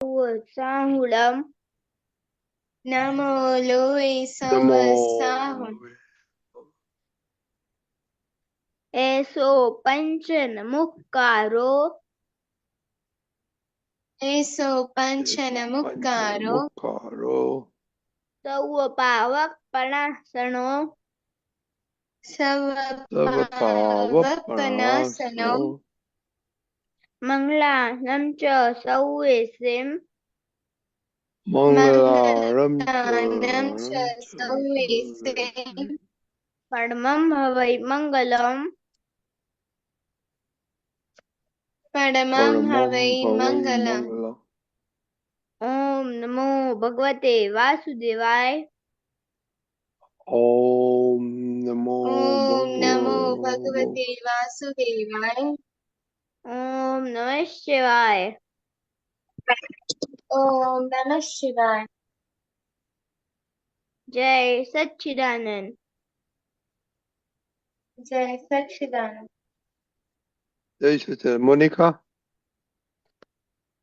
साहुलम नमो लोए नमो सवसाहुं ऐसो पंचन मुक्कारो ऐसो पंचन मुक्कारो मुक्कारो सौव पावक पणासनो सव तव पावपनासनो पावपनासनो मंगलानं च सौवेसिम मंगलारं मंगलानं च च सौवेसे परमं हवै मंगलम परमं परमं हवै भवै मंगलम् मंगलम्। ओम नमो भगवते वासुदेवाय ओम नमो ओम नमो भगवते भगवते वासुदेवाय ओम नमः शिवाय ओम नमः शिवाय जय सच्चिदानंद। जय सच्चिदानंद। जय सच्चिदानंद। मोनिका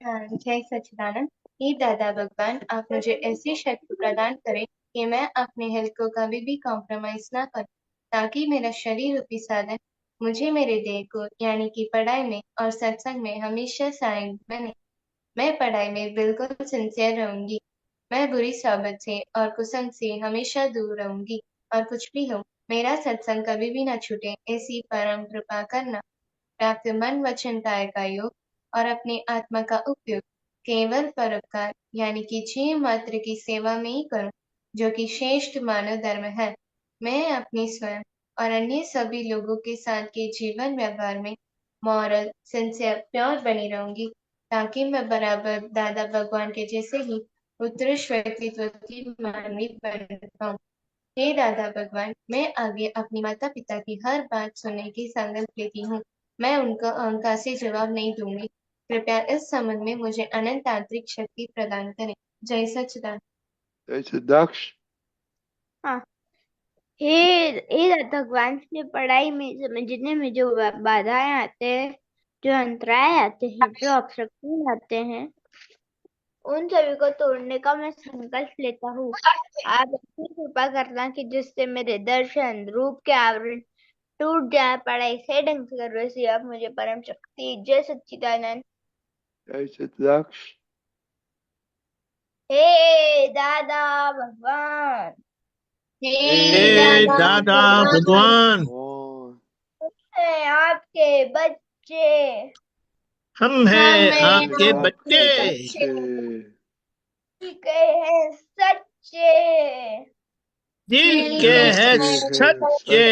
जय सच्चिदानंद। हे दादा भगवान, आप मुझे ऐसी शक्ति प्रदान करें कि मैं अपने हेल्थ को कभी भी कॉम्प्रोमाइज ना करूं, ताकि मेरा शरीर रूपी साधन मुझे मेरे देह को यानी कि पढ़ाई में और सत्संग में हमेशा सहायक बने। मैं पढ़ाई में बिल्कुल सिंसियर रहूंगी। मैं बुरी सोबत से और कुसंग से हमेशा दूर रहूंगी, और कुछ भी हो मेरा सत्संग कभी भी न छूटे, ऐसी परम कृपा करना। प्राप्त मन वचन काया का योग और अपनी आत्मा का उपयोग केवल परोपकार यानी कि जीव मात्र की सेवा में ही करूं, जो कि श्रेष्ठ मानव धर्म है। मैं अपनी स्वयं और अन्य सभी लोगों के साथ के जीवन व्यवहार में मॉरल सिंसियर प्योर बनी रहूंगी, ताकि मैं बराबर दादा भगवान के जैसे ही उत्कृष्ट व्यक्तित्व की मानवी बन पाऊं। हे दादा भगवान, मैं आगे अपनी माता पिता की हर बात सुनने की संकल्प लेती हूँ। मैं उनको अहंकार से जवाब नहीं दूंगी। कृपया इस संबंध में मुझे अनंत आंतरिक शक्ति प्रदान करें। जय सच्चिदानंद। जय सदाक्ष। हाँ, हे हे दादा भगवान ने पढ़ाई में समझने में जो बाधाएं आते हैं, जो अंतराय आते हैं, जो ऑब्स्ट्रक्शन आते हैं, उन सभी को तोड़ने का मैं संकल्प लेता हूँ। आप ऐसी कृपा करना कि जिससे मेरे दर्शन रूप के आवरण टूट जाए, पढ़ाई से ढंग से कर वैसी आप मुझे परम शक्ति। जय सच्चिदानंद। जय सदाक्ष। हे दादा भगवान, हे हे दादा दादा भगवान, भगवान, हैं आपके बच्चे, हम हम हैं हैं आपके आपके बच्चे, बच्चे, के हैं सच्चे, दिल दिल के के हैं हैं सच्चे, सच्चे,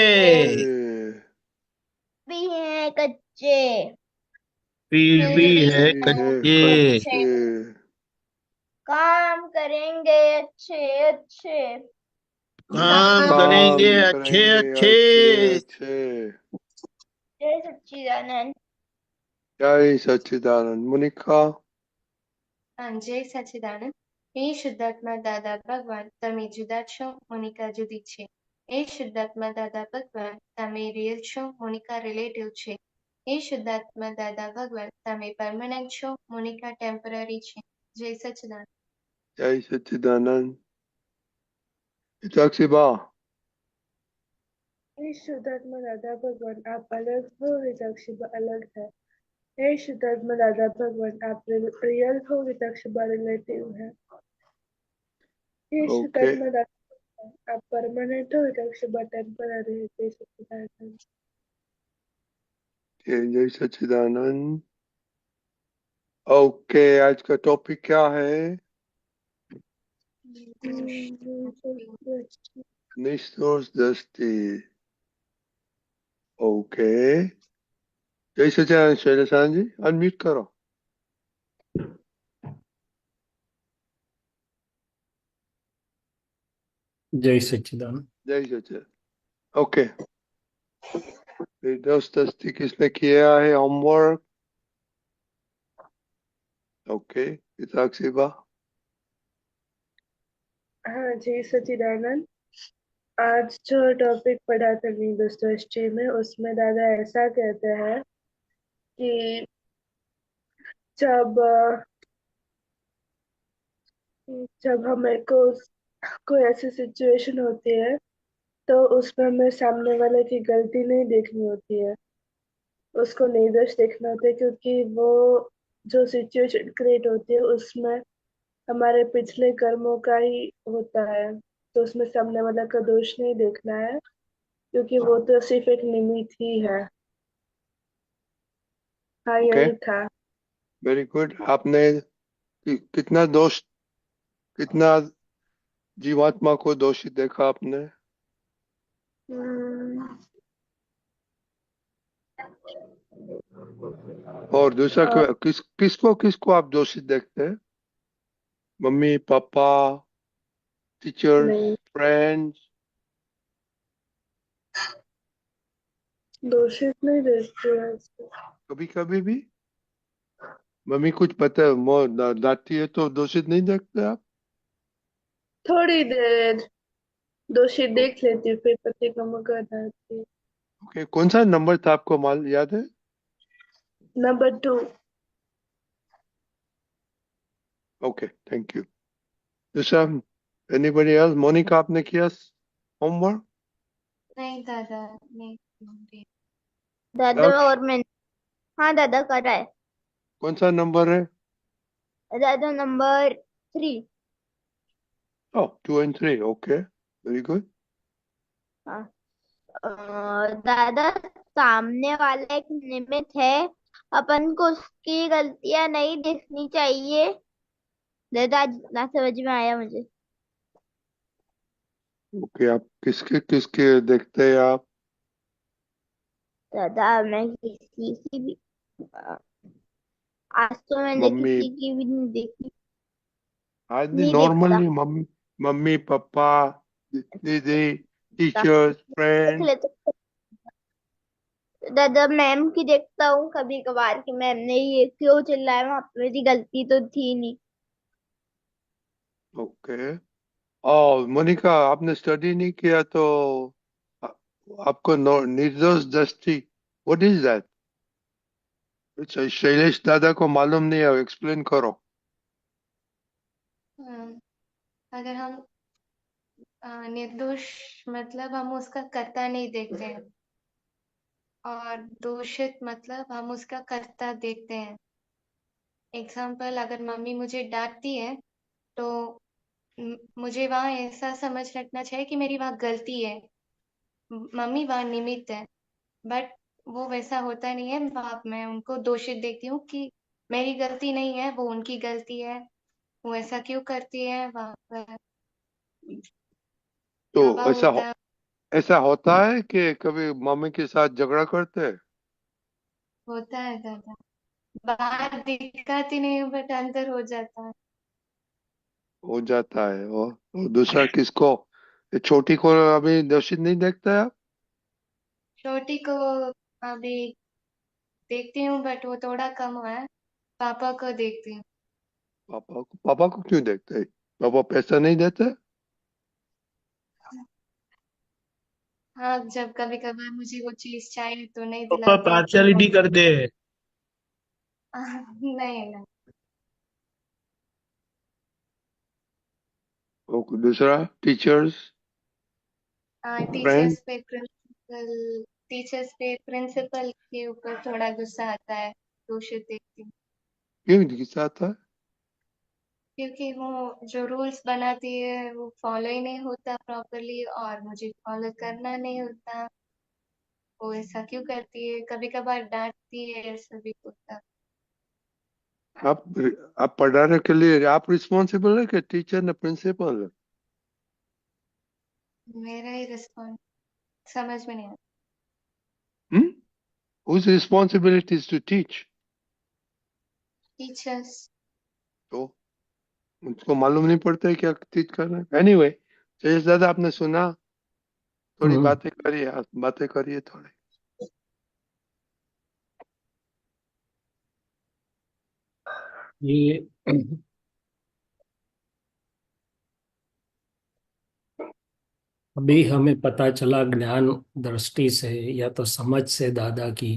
भी हैं कच्चे, फिर फिर भी भी है हैं कच्चे। कच्चे, काम करेंगे अच्छे अच्छे, काम काम करेंगे काम अच्छे करेंगे अच्छे अच्छे। अच्छे। जय सच्चिदानंद। जय सच्चिदानंद। मोनिका जय सच्चिदानंद। हे શુદ્ધાત્મા દાદા ભગવાન, તમે જુદા છો, મોનિકા જુદી છે. હે શુદ્ધાત્મા દાદા ભગવાન, તમે રિયલ છો, મોનિકા રિલેટિવ છે. હે શુદ્ધાત્મા દાદા ભગવાન, તમે પરમનન્ટ છો, મોનિકા ટેમ્પરરી છે. જય સચ્ચિદાનંદ। जय सच्चिदानंद। साक्षीबा हे शुद्धात्मा दादा भगवान, आप अलग हो, विचक्षिपा अलग है। हे शुद्धात्मा दादा भगवान, आप रियल हो, विचक्षिपा रिलेटिव है। हे ओके। शुद्धात्मा दादा भगवान, आप परमानेंट हो, विचक्षिपा टेम्पररी है। जय सच्चिदानंद। जय सच्चिदानंद। ओके, आज का टॉपिक क्या है? निष्ठोष दृष्टि। ओके, जय सच्चिदानंद। शैलेशान जी अनम्यूट करो। जय सच्चिदानंद। जय सच्चिदानंद। ओके, निर्दोष दृष्टि किसने किया है होमवर्क? ओके, साक्षीबा। हाँ, जय सच्चिदानंद। आज जो टॉपिक पढ़ा था निर्दोष दृष्टि में, उसमें दादा ऐसा कहते हैं कि जब जब हमें को कोई ऐसी सिचुएशन होती है तो उसमें हमें सामने वाले की गलती नहीं देखनी होती है, उसको निर्दोष देखना होता है, क्योंकि वो जो सिचुएशन क्रिएट होती है उसमें हमारे पिछले कर्मों का ही होता है। तो उसमें सामने वाला का दोष नहीं देखना है, क्योंकि वो तो सिर्फ एक निमित्त ही है। हाँ, ओके, यही था। Very good. आपने कितना दोष, कितना जीवात्मा को दोषी देखा आपने? हम्म, और दूसरा और किसको आप दोषी देखते हैं? मम्मी पापा, टीचर्स, नहीं, फ्रेंड्स? दोषित नहीं देखते हैं इसको। कभी कभी भी मम्मी कुछ पता है डांटती है तो दोषित नहीं देखते आप? थोड़ी देर दोषी देख लेती हूँ, फिर पति का मौका डालती हूँ। ओके, कौन सा नंबर था आपको माल याद है? नंबर 2। Okay, thank you. दूसरा, एनीबडी एल्स? मोनिका, आपने किया होमवर्क? नहीं दादा, नहीं। दादा दक्ष, और मैंने, हाँ दादा करा है। कौन सा नंबर है? दादा number 3। Oh, 2 and 3, okay, very good. हाँ। दादा, सामने वाला एक निमित्त है, अपन को उसकी गलतियां नहीं देखनी चाहिए। दादा आज ना समझ में आया मुझे। ओके, आप किसके किसके देखते हैं आप? दादा मैं किसी की भी, आज तो मैंने मम्मी, किसी की भी नहीं देखी। आज नहीं, नहीं देखता। नॉर्मली मम्मी, मम्मी पापा, दीदी, दादा, टीचर्स, देख फ्रेंड। लेते। दादा मैम की देखता हूँ कभी कभार कि मैम ने ये क्यों चिल्लाया, वहां पे मेरी गलती तो थी नहीं। ओके। और मोनिका, आपने स्टडी नहीं किया तो आ- आपको निर्दोष दृष्टि, व्हाट इज दैट? शैलेश दादा को मालूम नहीं है, एक्सप्लेन करो। हम्म, अगर हम निर्दोष मतलब हम उसका कर्ता नहीं देखते हैं, और दोषित मतलब हम उसका कर्ता देखते हैं। एग्जाम्पल, अगर मम्मी मुझे डांटती है तो मुझे वहां ऐसा समझ रखना चाहिए कि मेरी वहां गलती है, मम्मी वहां निमित्त है। बट वो वैसा होता नहीं है, वहां मैं उनको दोषित देखती हूँ कि मेरी गलती नहीं है, वो उनकी गलती है, वो ऐसा क्यों करती है, वहां पर तो दबाव होता है। ऐसा होता है कि कभी मम्मी के साथ झगड़ा करते हैं? होता है दादा, बाहर दिखाती नहीं हूँ बट अंदर हो जाता है। हो जाता है। और दूसरा किसको, ये छोटी को अभी दोषित नहीं देखते आप? छोटी को अभी देखती हूँ बट वो थोड़ा कम हुआ है। पापा को देखती हूँ। पापा को क्यों देखते हैं? पापा पैसा नहीं देते? हाँ, जब कभी कभार मुझे वो चीज चाहिए तो नहीं पापा दिलाते हैं तो पार्शियलिटी करते हैं। नहीं नहीं। और दूसरा, टीचर्स, फ्रेंड? टीचर्स पे प्रिंसिपल के ऊपर थोड़ा गुस्सा आता है, दूषित देखती हूँ। क्यों गुस्सा आता है? क्योंकि वो जो रूल्स बनाती है वो फॉलो ही नहीं होता प्रॉपरली, और मुझे फॉलो करना नहीं होता। वो ऐसा क्यों करती है, कभी कभार डांटती है, ऐसा भी होता। आप आप पढ़ाने के लिए आप रिस्पॉन्सिबल है कि टीचर ने, प्रिंसिपल है? मेरा ही रिस्पॉन्स समझ में नहीं आता। हम्म? Whose responsibility is to teach? Teachers. तो मुझको मालूम नहीं पड़ता है क्या टीच करना है? एनीवे, जयेश दादा, आपने सुना? थोड़ी हम्म, बातें करिए, आप बातें करिए थोड़ी। ये अभी हमें पता चला ज्ञान दृष्टि से या तो समझ से दादा की,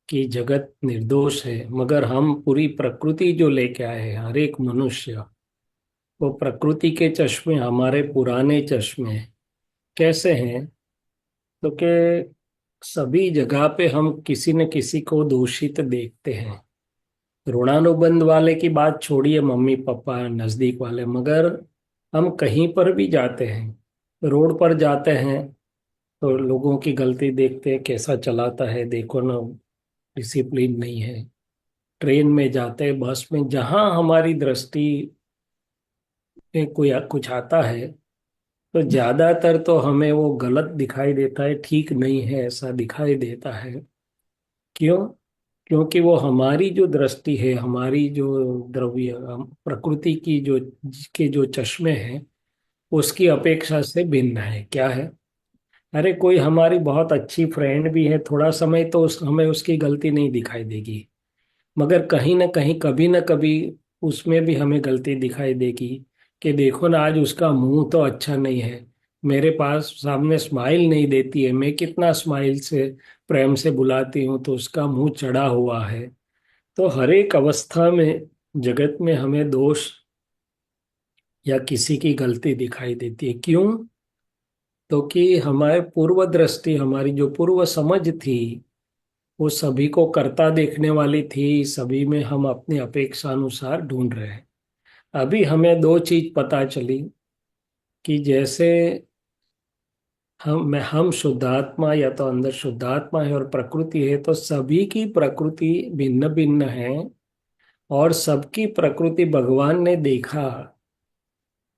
कि जगत निर्दोष है, मगर हम पूरी प्रकृति जो लेके आए हैं, हर एक मनुष्य वो प्रकृति के चश्मे हमारे पुराने चश्मे कैसे हैं? तो कि सभी जगह पे हम किसी न किसी को दूषित देखते हैं। ऋणानुबंध वाले की बात छोड़िए, मम्मी पापा नजदीक वाले, मगर हम कहीं पर भी जाते हैं, रोड पर जाते हैं तो लोगों की गलती देखते हैं, कैसा चलाता है देखो ना, डिसिप्लिन नहीं है। ट्रेन में जाते हैं, बस में, जहां हमारी दृष्टि में कोई कुछ आता है तो ज्यादातर तो हमें वो गलत दिखाई देता है, ठीक नहीं है ऐसा दिखाई देता है। क्यों? क्योंकि वो हमारी जो दृष्टि है, हमारी जो द्रव्य प्रकृति की जो के जो चश्मे हैं उसकी अपेक्षा से भिन्न है। क्या है? अरे कोई हमारी बहुत अच्छी फ्रेंड भी है, थोड़ा समय तो हमें उसकी गलती नहीं दिखाई देगी, मगर कहीं ना कहीं कभी ना कभी उसमें भी हमें गलती दिखाई देगी कि देखो ना, आज उसका मुंह तो अच्छा नहीं है, मेरे पास सामने स्माइल नहीं देती है, मैं कितना स्माइल से प्रेम से बुलाती हूँ तो उसका मुंह चढ़ा हुआ है। तो हर एक अवस्था में जगत में हमें दोष या किसी की गलती दिखाई देती है। क्यों? तो कि हमारे पूर्व दृष्टि, हमारी जो पूर्व समझ थी वो सभी को करता देखने वाली थी, सभी में हम अपनी अपेक्षा अनुसार ढूंढ रहे हैं। अभी हमें दो चीज पता चली कि जैसे हम शुद्धात्मा या तो अंदर शुद्धात्मा है और प्रकृति है, तो सभी की प्रकृति भिन्न भिन्न है। और सबकी प्रकृति भगवान ने देखा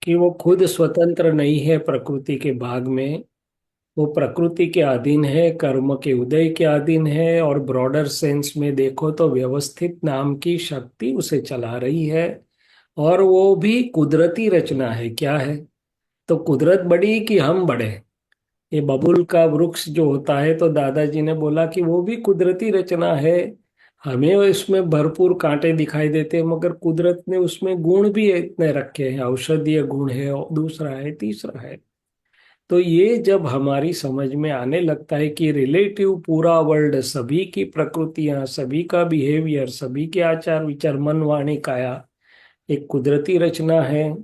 कि वो खुद स्वतंत्र नहीं है प्रकृति के भाग में, वो प्रकृति के अधीन है, कर्म के उदय के अधीन है, और ब्रॉडर सेंस में देखो तो व्यवस्थित नाम की शक्ति उसे चला रही है। और वो भी कुदरती रचना है। क्या है? तो कुदरत बड़ी कि हम बड़े? ये बबुल का वृक्ष जो होता है, तो दादाजी ने बोला कि वो भी कुदरती रचना है। हमें इसमें भरपूर कांटे दिखाई देते हैं, मगर कुदरत ने उसमें गुण भी इतने रखे हैं, औषधीय गुण है, और दूसरा है, तीसरा है। तो ये जब हमारी समझ में आने लगता है कि रिलेटिव पूरा वर्ल्ड, सभी की प्रकृतियां, सभी का बिहेवियर, सभी के आचार विचार, मन वाणी काया एक कुदरती रचना है,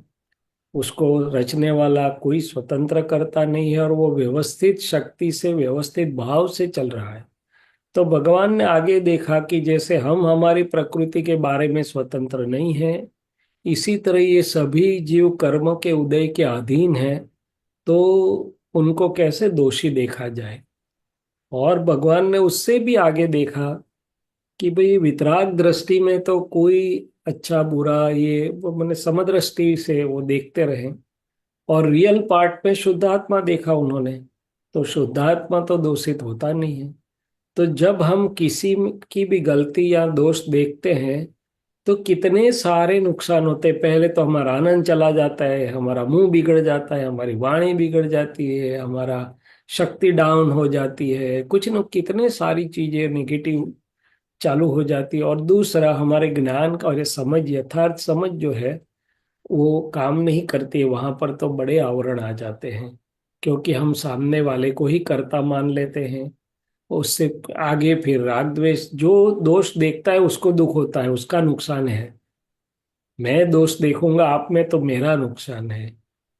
उसको रचने वाला कोई स्वतंत्र करता नहीं है, और वो व्यवस्थित शक्ति से, व्यवस्थित भाव से चल रहा है। तो भगवान ने आगे देखा कि जैसे हम हमारी प्रकृति के बारे में स्वतंत्र नहीं है, इसी तरह ये सभी जीव कर्म के उदय के अधीन है, तो उनको कैसे दोषी देखा जाए। और भगवान ने उससे भी आगे देखा कि भाई वितराग दृष्टि में तो कोई अच्छा बुरा ये वो मैंने समदृष्टि से वो देखते रहे, और रियल पार्ट में शुद्धात्मा देखा उन्होंने, तो शुद्धात्मा तो दूषित होता नहीं है। तो जब हम किसी की भी गलती या दोष देखते हैं तो कितने सारे नुकसान होते हैं। पहले तो हमारा आनंद चला जाता है, हमारा मुंह बिगड़ जाता है, हमारी वाणी बिगड़ जाती है, हमारा शक्ति डाउन हो जाती है, कुछ न कितने सारी चीजें नेगेटिव चालू हो जाती है। और दूसरा, हमारे ज्ञान का और ये समझ, यथार्थ समझ जो है वो काम नहीं करती है। वहां पर तो बड़े आवरण आ जाते हैं, क्योंकि हम सामने वाले को ही कर्ता मान लेते हैं। उससे आगे फिर राग द्वेष, जो दोष देखता है उसको दुख होता है, उसका नुकसान है। मैं दोष देखूंगा आप में तो मेरा नुकसान है।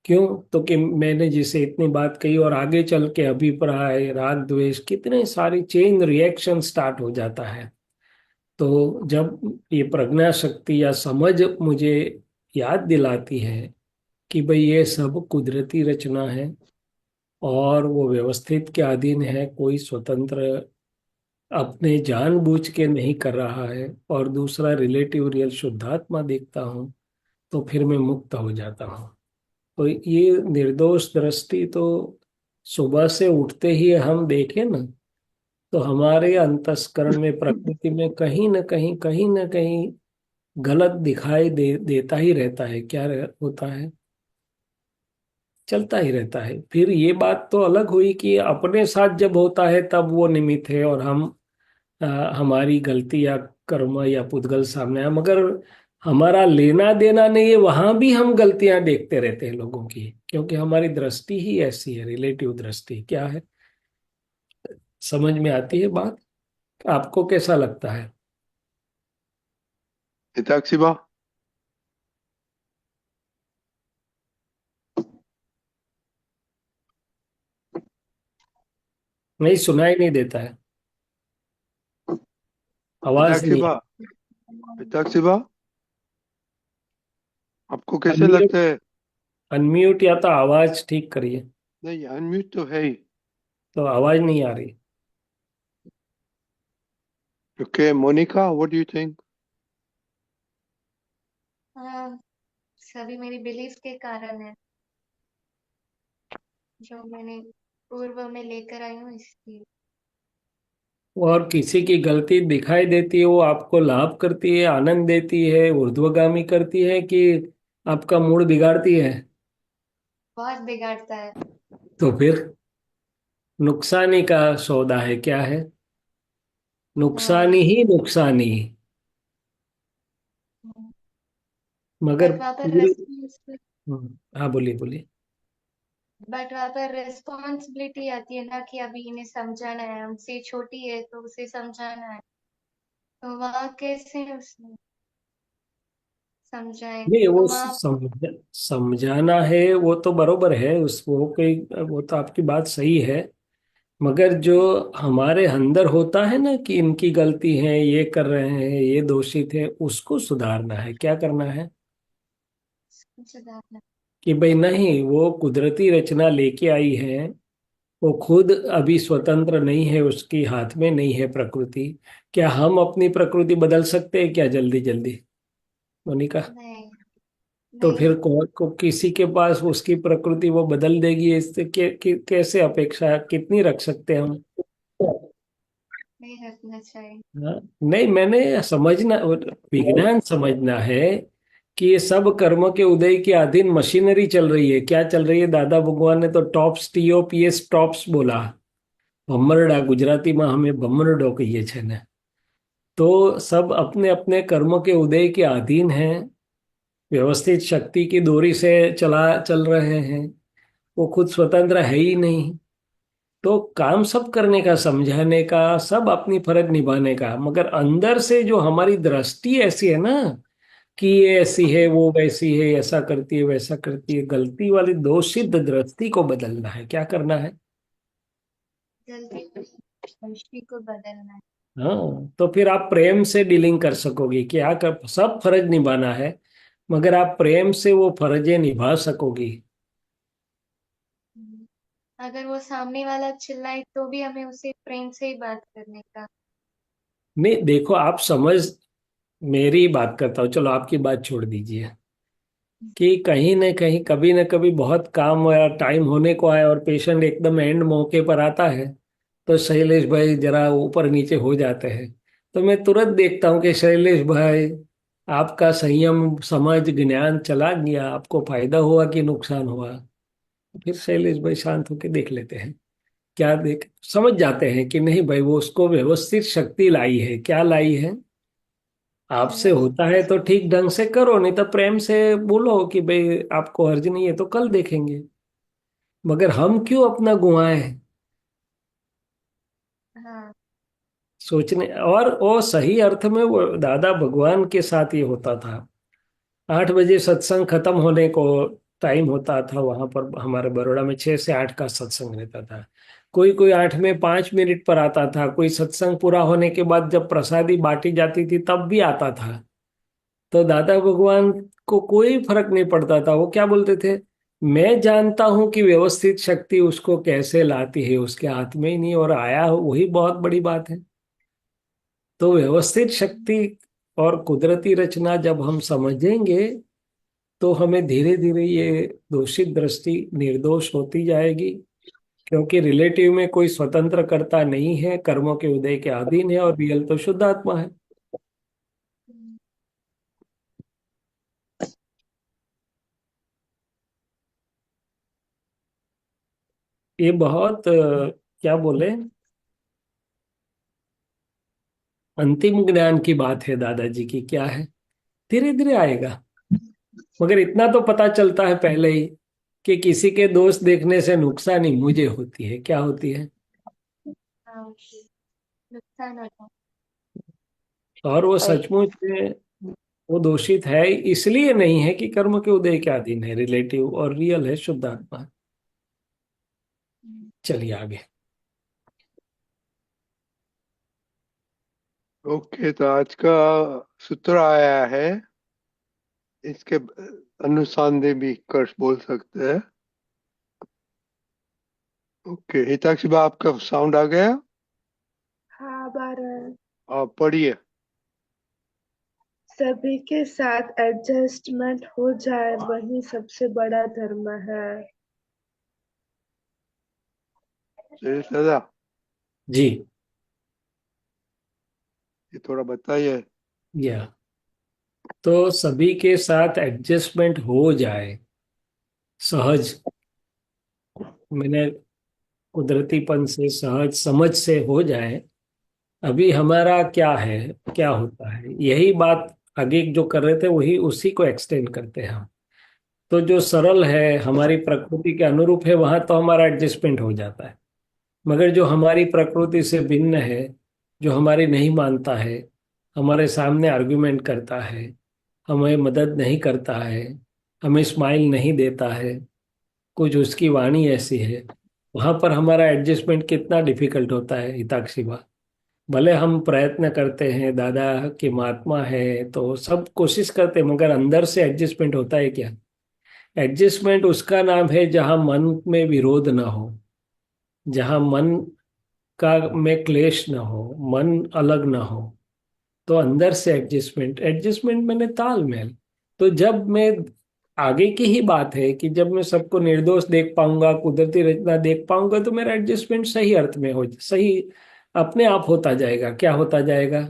क्यों? तो कि मैंने जिसे इतनी बात कही और आगे चल के अभिप्राय, राग द्वेष, कितने सारी चेन रिएक्शन स्टार्ट हो जाता है। तो जब ये प्रज्ञा शक्ति या समझ मुझे याद दिलाती है कि भाई ये सब कुदरती रचना है और वो व्यवस्थित के अधीन है, कोई स्वतंत्र अपने जानबूझ के नहीं कर रहा है, और दूसरा रिलेटिव रियल शुद्धात्मा देखता हूँ, तो फिर मैं मुक्त हो जाता हूँ। तो ये निर्दोष दृष्टि तो सुबह से उठते ही हम देखें ना, तो हमारे अंतस्करण में, प्रकृति में कहीं ना कहीं गलत दिखाई देता ही रहता है। क्या होता है? चलता ही रहता है। फिर ये बात तो अलग हुई कि अपने साथ जब होता है तब वो निमित्त है, और हम अ, हमारी गलती या कर्म या पुद्गल सामने आया, मगर हमारा लेना देना नहीं है, वहां भी हम गलतियां देखते रहते हैं लोगों की, क्योंकि हमारी दृष्टि ही ऐसी है, रिलेटिव दृष्टि। क्या है? समझ में आती है बात? आपको कैसा लगता है? हिताक्षी बा, नहीं, सुनाई नहीं देता है, आवाज नहीं हिताक्षिबा, हिताक्षिबा, आपको है। कैसे लगता है? अनम्यूट या तो आवाज ठीक करिए। नहीं, अनम्यूट तो है ही। तो आवाज नहीं आ रही। Okay, Monika, what do you think? हाँ, सभी मेरी बिलीफ के कारण है, जो मैंने पूर्व में लेकर आई हूँ इसलिए। और किसी की गलती दिखाई देती है, वो आपको लाभ करती है, आनंद देती है, ऊर्ध्वगामी करती है, कि आपका मूड बिगाड़ती है? बहुत बिगाड़ता है। तो फिर नुकसानी का सौदा है, क्या है? नुकसानी हाँ। ही नुकसानी। मगर बट वहाँ पर पूरी। हाँ, बोलिए बोलिए। रिस्पॉन्सिबिलिटी आती है ना, कि अभी इन्हें समझाना है, हमसे छोटी है तो उसे समझाना है, तो वहाँ कैसे उसे समझाए? नहीं, तो वो वहाँ समझाना है, वो तो बरोबर है, उस वो कोई, वो तो आपकी बात सही है। मगर जो हमारे अंदर होता है ना, कि इनकी गलती है, ये कर रहे हैं, ये दोषित है, उसको सुधारना है। क्या करना है? सुधारना। कि भाई नहीं, वो कुदरती रचना लेके आई है, वो खुद अभी स्वतंत्र नहीं है, उसकी हाथ में नहीं है प्रकृति। क्या हम अपनी प्रकृति बदल सकते हैं क्या जल्दी जल्दी, मोनिका? नहीं। तो नहीं। फिर किसी के पास उसकी प्रकृति वो बदल देगी, इससे कैसे अपेक्षा कितनी रख सकते हैं हम? नहीं रखना चाहिए। हाँ, नहीं, मैंने समझना, विज्ञान समझना है कि ये सब कर्म के उदय के अधीन मशीनरी चल रही है। क्या चल रही है? दादा भगवान ने तो टॉप्स, TOPS टॉप्स बोला। ભમરડા ગુજરાતીમાં અમે ભમરડો કહીએ છીએ ને। तो सब अपने अपने कर्मों के उदय के अधीन हैं, व्यवस्थित शक्ति की डोरी से चल रहे हैं। वो खुद स्वतंत्र है ही नहीं। तो काम सब करने का, समझाने का, सब अपनी फर्ज निभाने का, मगर अंदर से जो हमारी दृष्टि ऐसी है ना, कि ये ऐसी है, वो वैसी है, ऐसा करती है, वैसा करती है, गलती वाली दोषित दृष्टि को बदलना है। क्या करना है? जल्दी दृष्टि को बदलना है। हाँ, तो फिर आप प्रेम से डीलिंग कर सकोगे। क्या कर, सब फर्ज निभाना है, मगर आप प्रेम से वो फर्जें निभा सकोगी। हम्म। अगर वो सामने वाला चिल्लाए तो भी हमें उसे प्रेम से ही बात करने का। नहीं, देखो, आप समझ, मेरी बात करता हूँ, चलो आपकी बात छोड़ दीजिए। कि कहीं न कहीं, कभी न कभी बहुत काम या टाइम होने को आए और पेशेंट एकदम एंड मौके पर आता है, तो शैलेश भाई जरा ऊपर नीचे हो जाते हैं। तो मैं तुरंत देखता हूँ कि शैलेश भाई, आपका संयम, समझ, ज्ञान चला गया, आपको फायदा हुआ कि नुकसान हुआ? फिर शैलेश भाई शांत होकर देख लेते हैं। क्या देख, समझ जाते हैं कि नहीं भाई, वो उसको व्यवस्थित शक्ति लाई है। क्या लाई है? आपसे होता है तो ठीक ढंग से करो, नहीं तो प्रेम से बोलो कि भाई आपको हर्ज नहीं है तो कल देखेंगे। मगर हम क्यों अपना गुआएं हाँ। सोचने? और वो सही अर्थ में वो दादा भगवान के साथ ये होता था। 8 बजे सत्संग खत्म होने को टाइम होता था वहां पर, हमारे बड़ौदा में 6 से 8 का सत्संग रहता था। कोई कोई 8 में 5 मिनट पर आता था, कोई सत्संग पूरा होने के बाद जब प्रसादी बांटी जाती थी तब भी आता था। तो दादा भगवान को कोई फर्क नहीं पड़ता था। वो क्या बोलते थे? मैं जानता हूं कि व्यवस्थित शक्ति उसको कैसे लाती है, उसके हाथ में ही नहीं, और आया वही बहुत बड़ी बात है। तो व्यवस्थित शक्ति और कुदरती रचना जब हम समझेंगे, तो हमें धीरे धीरे ये दोषित दृष्टि निर्दोष होती जाएगी। क्योंकि रिलेटिव में कोई स्वतंत्र कर्ता नहीं है, कर्मों के उदय के अधीन है, और रियल तो शुद्ध आत्मा है। ये बहुत क्या बोले, अंतिम ज्ञान की बात है दादाजी की। क्या है? धीरे धीरे आएगा। मगर इतना तो पता चलता है पहले ही, कि किसी के दोस्त देखने से नुकसान ही मुझे होती है। क्या होती है? हाँ, नुकसान होता है। और वो सचमुच में वो दोषित है, इसलिए नहीं है कि कर्म के उदय के अधीन है, रिलेटिव, और रियल है शुद्ध आत्मा। चलिए आगे। ओके, तो आज का सूत्र आया है, इसके अनुसंधान भी कर बोल सकते हैं। ओके, हिताक्षी बा, आपका साउंड आ गया? हाँ, बारह। आप पढ़िए। सभी के साथ एडजस्टमेंट हो जाए वही सबसे बड़ा धर्म है। चलिए दादा, जी। ये थोड़ा बताइए। या तो सभी के साथ एडजस्टमेंट हो जाए, सहज, मैंने कुदरतीपन से, सहज समझ से हो जाए। अभी हमारा क्या है, क्या होता है, यही बात आगे जो कर रहे थे वही उसी को एक्सटेंड करते हैं हम। तो जो सरल है, हमारी प्रकृति के अनुरूप है, वहां तो हमारा एडजस्टमेंट हो जाता है। मगर जो हमारी प्रकृति से भिन्न है, जो हमारी नहीं मानता है, हमारे सामने आर्गुमेंट करता है, हमें मदद नहीं करता है, हमें स्माइल नहीं देता है, कुछ उसकी वाणी ऐसी है, वहां पर हमारा एडजस्टमेंट कितना डिफिकल्ट होता है हिताक्षी बा। भले हम प्रयत्न करते हैं, दादा की महात्मा है तो सब कोशिश करते हैं, मगर अंदर से एडजस्टमेंट होता है क्या? एडजस्टमेंट उसका नाम है जहां मन में विरोध ना हो, जहां मन का में क्लेश ना हो, मन अलग ना हो, तो अंदर से एडजस्टमेंट। एडजस्टमेंट मैंने तालमेल। तो जब मैं, आगे की ही बात है कि जब मैं सबको निर्दोष देख पाऊंगा, कुदरती रचना देख पाऊंगा, तो मेरा एडजस्टमेंट सही अर्थ में हो, सही अपने आप होता जाएगा। क्या होता जाएगा?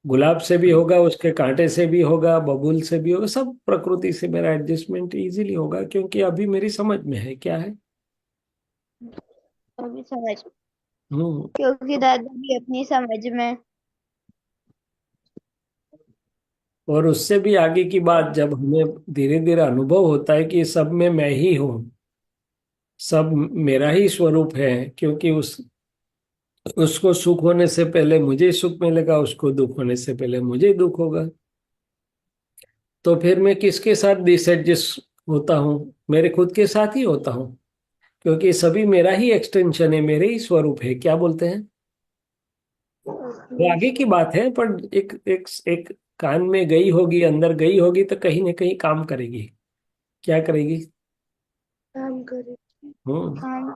गुलाब से भी होगा, उसके कांटे से भी होगा, बबूल से भी होगा, सब प्रकृति से मेरा एडजस्टमेंट इजीली होगा, क्योंकि अभी मेरी समझ में है क्या है। अभी समझ, हम्म। क्योंकि दादा भी अपनी समझ में। और उससे भी आगे की बात, जब हमें धीरे धीरे अनुभव होता है कि सब में मैं ही हूँ, सब मेरा ही स्वरूप है, क्योंकि उसको सुख होने से पहले मुझे सुख मिलेगा, उसको दुख होने से पहले मुझे दुख होगा। तो फिर मैं किसके साथ डिसएडजस्ट होता हूँ? मेरे खुद के साथ ही होता हूँ, क्योंकि सभी मेरा ही एक्सटेंशन है, मेरे ही स्वरूप है। क्या बोलते हैं? वो अपने आगे से की बात है, पर एक एक एक कान में गई होगी, अंदर गई होगी, तो कहीं ना कहीं काम करेगी। क्या करेगी? काम करे। हम्म। हाँ।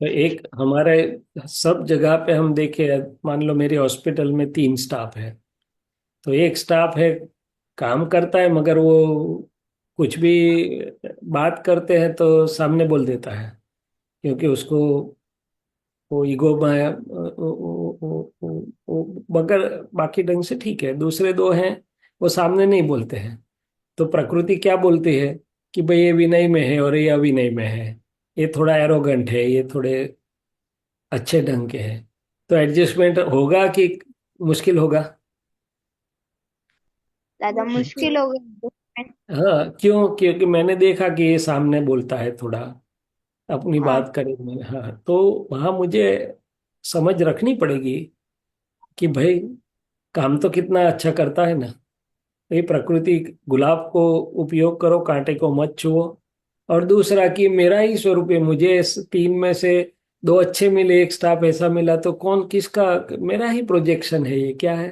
तो एक हमारे, सब जगह पे हम देखे, मान लो मेरे हॉस्पिटल में 3 स्टाफ है, तो एक स्टाफ है काम करता है, मगर वो कुछ भी बात करते हैं तो सामने बोल देता है, क्योंकि उसको वो ईगो में मगर बाकी ढंग से ठीक है। दूसरे 2 हैं, वो सामने नहीं बोलते हैं। तो प्रकृति क्या बोलती है कि भाई ये विनय में है और ये अविनय में है, ये थोड़ा एरोगेंट है, ये थोड़े अच्छे ढंग के हैं। तो एडजस्टमेंट होगा कि मुश्किल होगा? ज्यादा मुश्किल मुश्किल। हो गई। हाँ, क्यों? क्योंकि मैंने देखा कि ये सामने बोलता है, थोड़ा अपनी हाँ। बात करे में। हाँ, तो वहां मुझे समझ रखनी पड़ेगी कि भाई काम तो कितना अच्छा करता है ना। ये प्रकृति, गुलाब को उपयोग करो, कांटे को मत छुओ। और दूसरा कि मेरा ही स्वरूप है, मुझे इस 3 में से 2 अच्छे मिले, एक स्टाफ ऐसा मिला, तो कौन किसका? मेरा ही प्रोजेक्शन है, ये क्या है?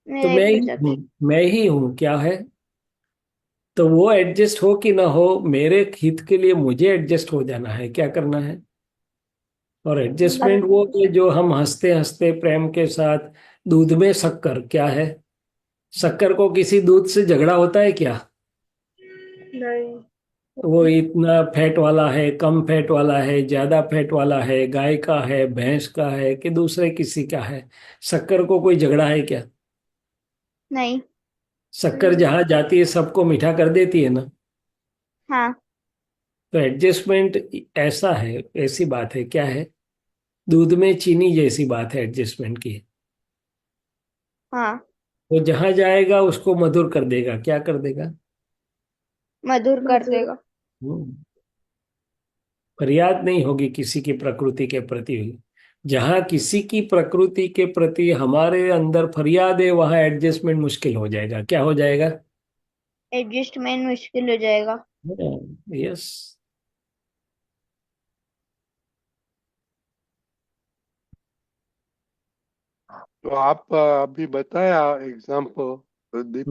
तो मेरा ही मैं ही हूँ, प्रोजेक्ट। मैं ही हूँ, क्या है? तो वो एडजस्ट हो कि ना हो, मेरे हित के लिए मुझे एडजस्ट हो जाना है। क्या करना है? और एडजस्टमेंट वो है जो हम हंसते हंसते प्रेम के साथ। दूध में शक्कर, क्या है? शक्कर को किसी दूध से झगड़ा होता है क्या? नहीं। वो इतना फैट वाला है, कम फैट वाला है, ज्यादा फैट वाला है, गाय का है, भैंस का है, कि दूसरे किसी का है? शक्कर को कोई झगड़ा है क्या? नहीं। शक्कर जहां जाती है सबको मीठा कर देती है ना। हाँ। तो एडजस्टमेंट ऐसा है, ऐसी बात है, क्या है? दूध में चीनी जैसी बात है एडजस्टमेंट की। हाँ। वो जहां जाएगा उसको मधुर कर देगा। क्या कर देगा? मधुर कर मधुर। देगा। हम्म। फरियाद नहीं होगी किसी की प्रकृति के प्रति। जहां किसी की प्रकृति के प्रति हमारे अंदर फरियाद है, वहां एडजस्टमेंट मुश्किल हो जाएगा। क्या हो जाएगा? एडजस्टमेंट मुश्किल हो जाएगा। यस। तो आप अभी बताया एग्जाम्पल दीप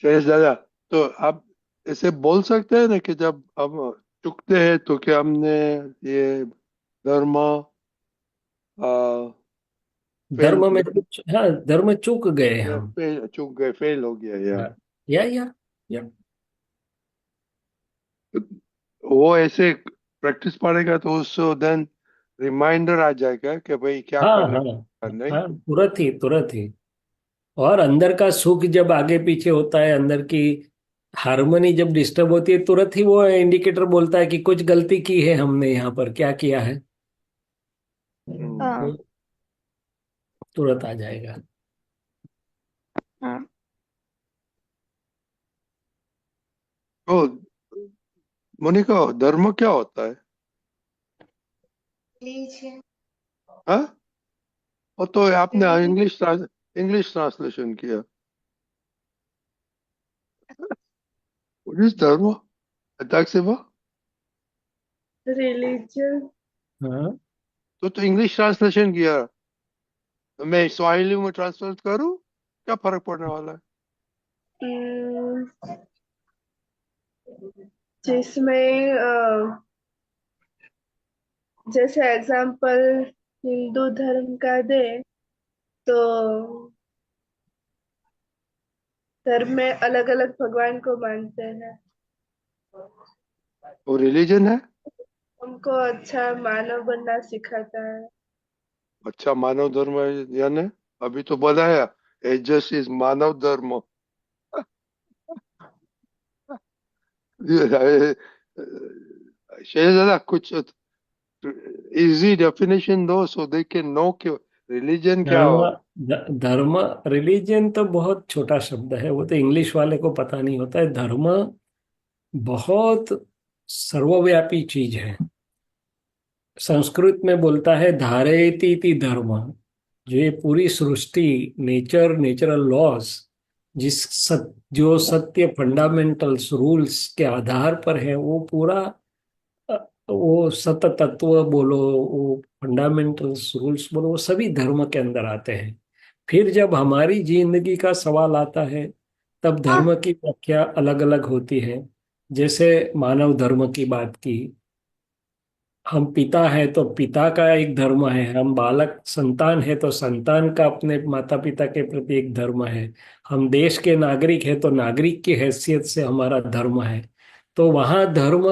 शैलेश दादा, तो आप ऐसे बोल सकते हैं ना कि जब हम चुकते हैं तो क्या हमने ये धर्म फेल धर्म में किया, कुछ, हाँ, धर्म चूक गए या हम। फेल चूक गए, फेल हो गया या हाँ, या वो ऐसे प्रैक्टिस पड़ेगा तो उससे देन रिमाइंडर आ जाएगा कि भाई क्या हाँ करना हाँ है, नहीं। हाँ, तुरंत ही तुरंत ही। और अंदर का सुख जब आगे पीछे होता है, अंदर की हार्मनी जब डिस्टर्ब होती है, तुरंत ही वो इंडिकेटर बोलता है कि कुछ गलती की है हमने, यहाँ पर क्या किया है। हम्म। वो तुरंत आ जाएगा। हाँ। तो मोनिका, धर्म क्या होता है? लीजिए। हाँ, वो तो आपने रिलीजन इंग्लिश ट्रांसलेशन किया। व्हाट इज धर्म? अटैक से वो रिलीजन। हाँ, तो इंग्लिश ट्रांसलेशन किया, तो मैं स्वाहिली में ट्रांसलेट करूँ, क्या फर्क पड़ने वाला है? जिसमें जैसे एग्जाम्पल हिंदू धर्म का दे तो धर्म में अलग अलग भगवान को मानते हैं। वो रिलीजन है। हमको अच्छा मानव बनना सिखाता है। अच्छा, मानव धर्म है, यानी अभी तो बताया एजस इज मानव धर्म। शेर दादा, कुछ इजी डेफिनेशन दो सो दे के नो कि रिलीजन क्या धर्म, हो। धर्म, रिलीजन तो बहुत छोटा शब्द है, वो तो इंग्लिश वाले को पता नहीं होता है। धर्म बहुत सर्वव्यापी चीज है। संस्कृत में बोलता है धारयति इति धर्म। जो ये पूरी सृष्टि, नेचुरल लॉज, जो सत्य फंडामेंटल्स रूल्स के आधार पर है, वो पूरा वो सत तत्व बोलो, वो फंडामेंटल्स रूल्स बोलो, वो सभी धर्म के अंदर आते हैं। फिर जब हमारी जिंदगी का सवाल आता है, तब धर्म की व्याख्या अलग अलग होती है। जैसे मानव धर्म की बात की, हम पिता है तो पिता का एक धर्म है, हम बालक संतान है तो संतान का अपने माता पिता के प्रति एक धर्म है, हम देश के नागरिक है तो नागरिक की हैसियत से हमारा धर्म है। तो वहाँ धर्म,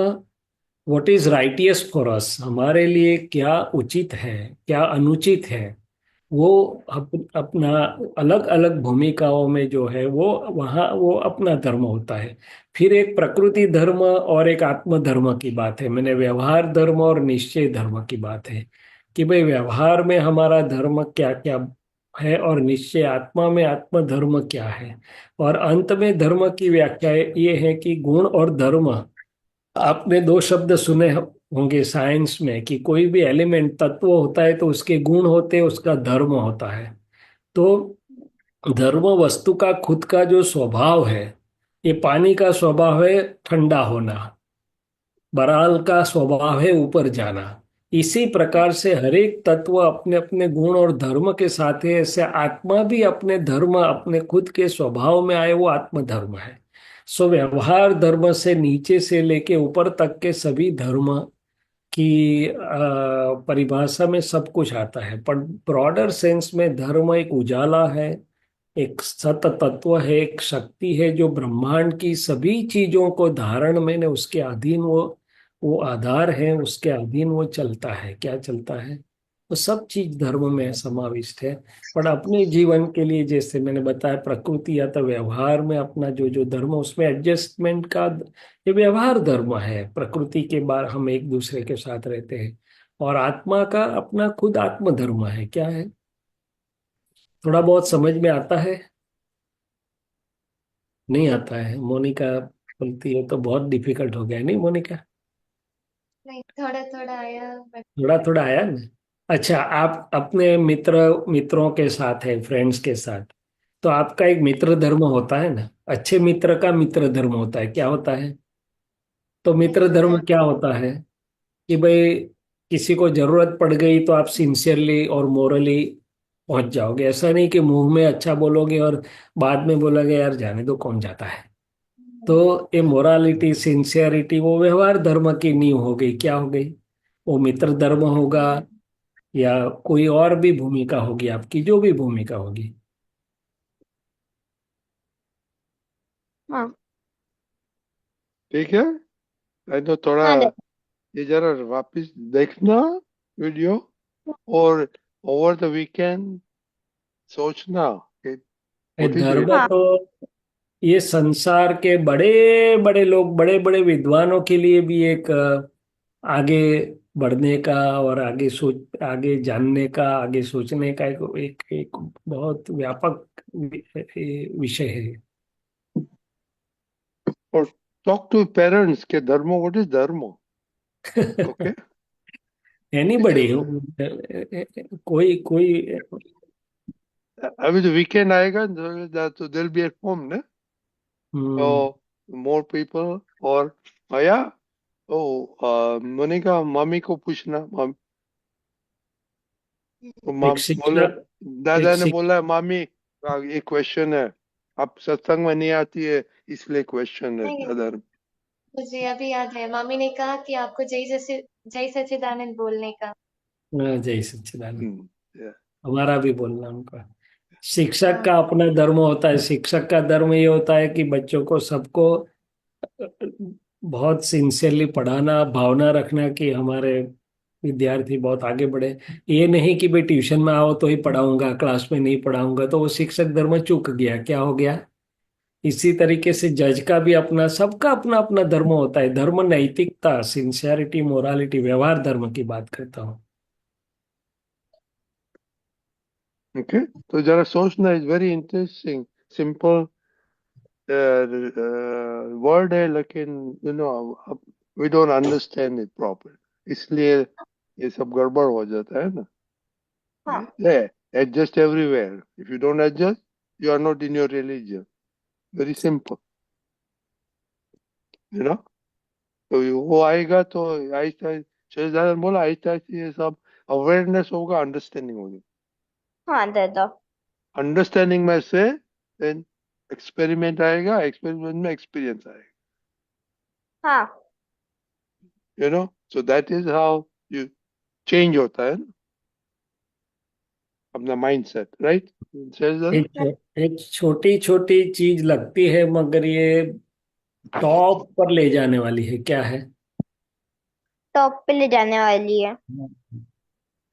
what is righteous for us, हमारे लिए क्या उचित है, क्या अनुचित है, वो अपना अलग अलग भूमिकाओं में जो है वो वहाँ वो अपना धर्म होता है। फिर एक प्रकृति धर्म और एक आत्म धर्म की बात है। मैंने व्यवहार धर्म और निश्चय धर्म की बात है कि भाई व्यवहार में हमारा धर्म क्या क्या है, और निश्चय आत्मा में आत्म धर्म क्या है। और अंत में धर्म की व्याख्या ये है कि गुण और धर्म, आपने दो शब्द सुने होंगे साइंस में कि कोई भी एलिमेंट तत्व होता है तो उसके गुण होते हैं, उसका धर्म होता है। तो धर्म वस्तु का खुद का जो स्वभाव है, ये पानी का स्वभाव है ठंडा होना, बराल का स्वभाव है ऊपर जाना। इसी प्रकार से हर एक तत्व अपने अपने गुण और धर्म के साथ है, ऐसे आत्मा भी अपने धर्म, अपने खुद के स्वभाव में आए, वो आत्म धर्म है। सो व्यवहार धर्म से नीचे से लेके ऊपर तक के सभी धर्म की परिभाषा में सब कुछ आता है। पर ब्रॉडर सेंस में धर्म एक उजाला है, एक सत तत्व है, एक शक्ति है जो ब्रह्मांड की सभी चीजों को धारण में ने उसके अधीन, वो आधार है, उसके अधीन वो चलता है। क्या चलता है? वो सब चीज धर्म में समाविष्ट है। पर अपने जीवन के लिए, जैसे मैंने बताया, प्रकृति या तो व्यवहार में अपना जो जो धर्म, उसमें एडजस्टमेंट का, ये व्यवहार धर्म है। प्रकृति के बार हम एक दूसरे के साथ रहते हैं। और आत्मा का अपना खुद आत्म धर्म है। क्या है? थोड़ा बहुत समझ में आता है? नहीं आता है? मोनिका बोलती है तो बहुत डिफिकल्ट हो गया, नहीं मोनिका? नहीं, थोड़ा थोड़ा आया बट थोड़ा थोड़ा आया ना। अच्छा, आप अपने मित्रों के साथ है, फ्रेंड्स के साथ, तो आपका एक मित्र धर्म होता है ना, अच्छे मित्र का मित्र धर्म होता है, क्या होता है? तो मित्र नहीं धर्म है। क्या होता है कि भाई किसी को जरूरत पड़ गई तो आप सिंसियरली और मोरली पहुंच जाओगे। ऐसा नहीं कि मुंह में अच्छा बोलोगे और बाद में बोलोगे यार जाने दो, कौन जाता है। तो ये मोरालिटी, सिंसियरिटी वो व्यवहार धर्म की नींव हो गई, क्या हो गई? वो मित्र धर्म होगा या कोई और भी भूमिका होगी, आपकी जो भी भूमिका होगी। हाँ। ठीक है। नहीं तो थोड़ा हाँ दादा। ये जरा वापस देखना वीडियो, और ओवर द वीकेंड सोचना कि ये व्हाट इज रियल। धर्म हाँ। तो ये संसार के बड़े बड़े लोग, बड़े बड़े विद्वानों के लिए भी एक आगे बढ़ने का और आगे जानने का, आगे सोचने का एक बहुत व्यापक विषय है। और टॉक टू पेरेंट्स के धर्म, व्हाट इज धर्म। ओके। एनीबडी, कोई कोई। अभी तो वीकेंड आएगा तो दिल बी एट होम ना, हम्म, तो मोर पीपल। और आया मोनिका मामी को पूछना। एक बोले शिक्षक एक दादा ने शिक, बोला मामी एक क्वेश्चन है, आप सत्संग में नहीं आती है इसलिए क्वेश्चन है नहीं, दादा ने। मुझे अभी याद है, मामी ने कहा कि आपको जय सच्चिदानंद बोलने का। जय सच्चिदानंद। हम्म, yeah, हमारा भी बोलना उनका। शिक्षक हाँ। का अपना धर्म होता है। शिक्षक का धर्म ये होता है कि बच्चों को, सबको बहुत सिंसियरली पढ़ाना, भावना रखना कि हमारे विद्यार्थी बहुत आगे बढ़े। ये नहीं कि भाई ट्यूशन में आओ तो ही पढ़ाऊंगा, क्लास में नहीं पढ़ाऊंगा, तो वो शिक्षक धर्म चूक गया, क्या हो गया? इसी तरीके से जज का भी अपना, सबका अपना अपना धर्म होता है। धर्म नैतिकता, सिंसियरिटी, मोरालिटी, व्यवहार धर्म की बात करता हूँ। ओके। तो जरा सोचना, is very interesting, simple word है, लेकिन we don't understand it proper, इसलिए ये सब गड़बड़ हो जाता है ना। हाँ। Adjust everywhere, if you don't adjust you are not in your religion, very simple, you know. तो वो आएगा तो आहिस्ता, शहजादा ने बोला आहिस्ता आहिस्ता ये सब अवेयरनेस होगा, अंडरस्टैंडिंग होगी। हाँ दादा। अंडरस्टैंडिंग में से देन एक्सपेरिमेंट आएगा, एक्सपेरिमेंट में एक्सपीरियंस आएगा, हाँ। You know. So that is how you change होता है ना अपना माइंडसेट, राइट शहजादा। एक छोटी छोटी चीज लगती है मगर ये टॉप पर ले जाने वाली है, क्या है? टॉप पे ले जाने वाली है।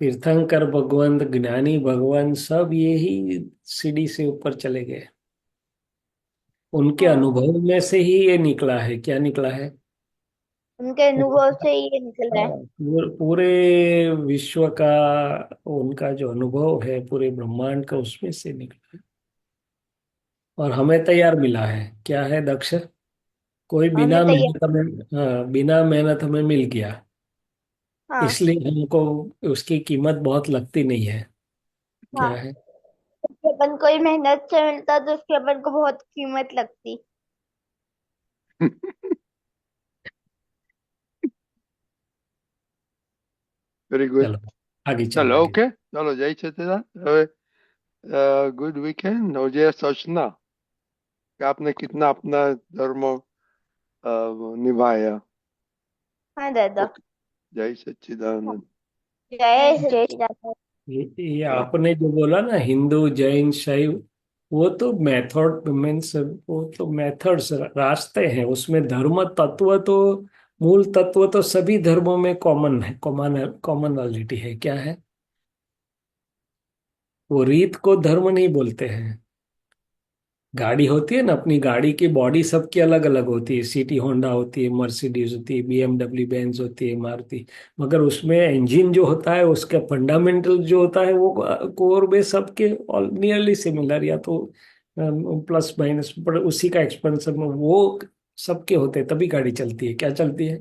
तीर्थंकर भगवंत, ज्ञानी भगवान, सब यही सीढ़ी से ऊपर चले गए। उनके हाँ। अनुभव में से ही ये निकला है, क्या निकला है? उनके अनुभव से ये निकल रहा है। पूरे विश्व का उनका जो अनुभव है, पूरे ब्रह्मांड का, उसमें से निकला है। और हमें तैयार मिला है, क्या है दक्ष? कोई हमें बिना तैयार। मेहनत हमें, हाँ, बिना मेहनत हमें मिल गया, हाँ। इसलिए हमको उसकी कीमत बहुत लगती नहीं है, क्या हाँ। है? उसके अपन कोई मेहनत से मिलता तो उसके अपन को बहुत कीमत लगती। Very good. चलो आगे चलो, चलो आगे। ओके, चलो जय सच्चिदानंद। હવે गुड वीकेंड। और ये सोचना कि आपने कितना अपना धर्म निभाया। हाँ दादा। ओके, जय सच्चिदानंद। जय जय श्री राम। ये हाँ। आपने जो बोला ना, हिंदू, जैन, शैव, वो तो मेथड मीन्स, वो तो मेथड्स, रास्ते हैं। उसमें धर्म तत्व तो, मूल तत्व तो सभी धर्मों में कॉमन है, कॉमनलिटी है, क्या है? वो रीत को धर्म नहीं बोलते हैं। गाड़ी होती है ना, अपनी गाड़ी की बॉडी सबकी अलग अलग होती है। सिटी होंडा होती है, मर्सिडीज होती है, बीएमडब्ल्यू बेंज होती है, मारुति। मगर उसमें इंजन जो होता है, उसका फंडामेंटल जो होता है, वो कोर में सबके नियरली सिमिलर, या तो प्लस माइनस, पर उसी का एक्सपेंशन में वो सबके होते हैं, तभी गाड़ी चलती है, क्या चलती है?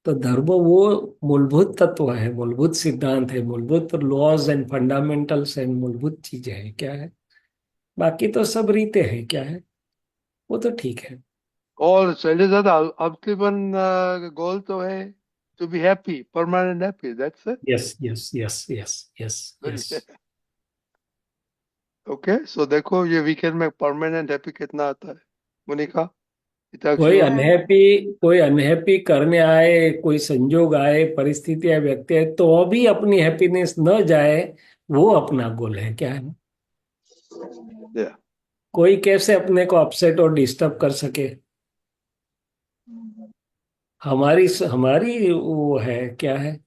तो धर्म वो मूलभूत तत्व है, मूलभूत सिद्धांत है, मूलभूत लॉज एंड फंडामेंटल्स एंड मूलभूत चीजें हैं, क्या है। बाकी तो सब रीते हैं, क्या है, वो तो ठीक है। और शैलेश दादा, अल्टीमेट गोल तो है to be happy, permanent happy, that's it. Yes yes yes yes yes very yes. Okay, so देखो ये वीकेंड में परमानेंट हैप्पी कितना आता है, मोनिका, कोई हिताक्षी। अनहैप्पी, कोई अनहैप्पी करने आए, कोई संजोग आए, परिस्थितियां व्यक्ति आए, तो भी अपनी हैप्पीनेस न जाए, वो अपना गोल है, क्या है। या कोई कैसे अपने को अपसेट और डिस्टर्ब कर सके, हमारी हमारी वो है, क्या है।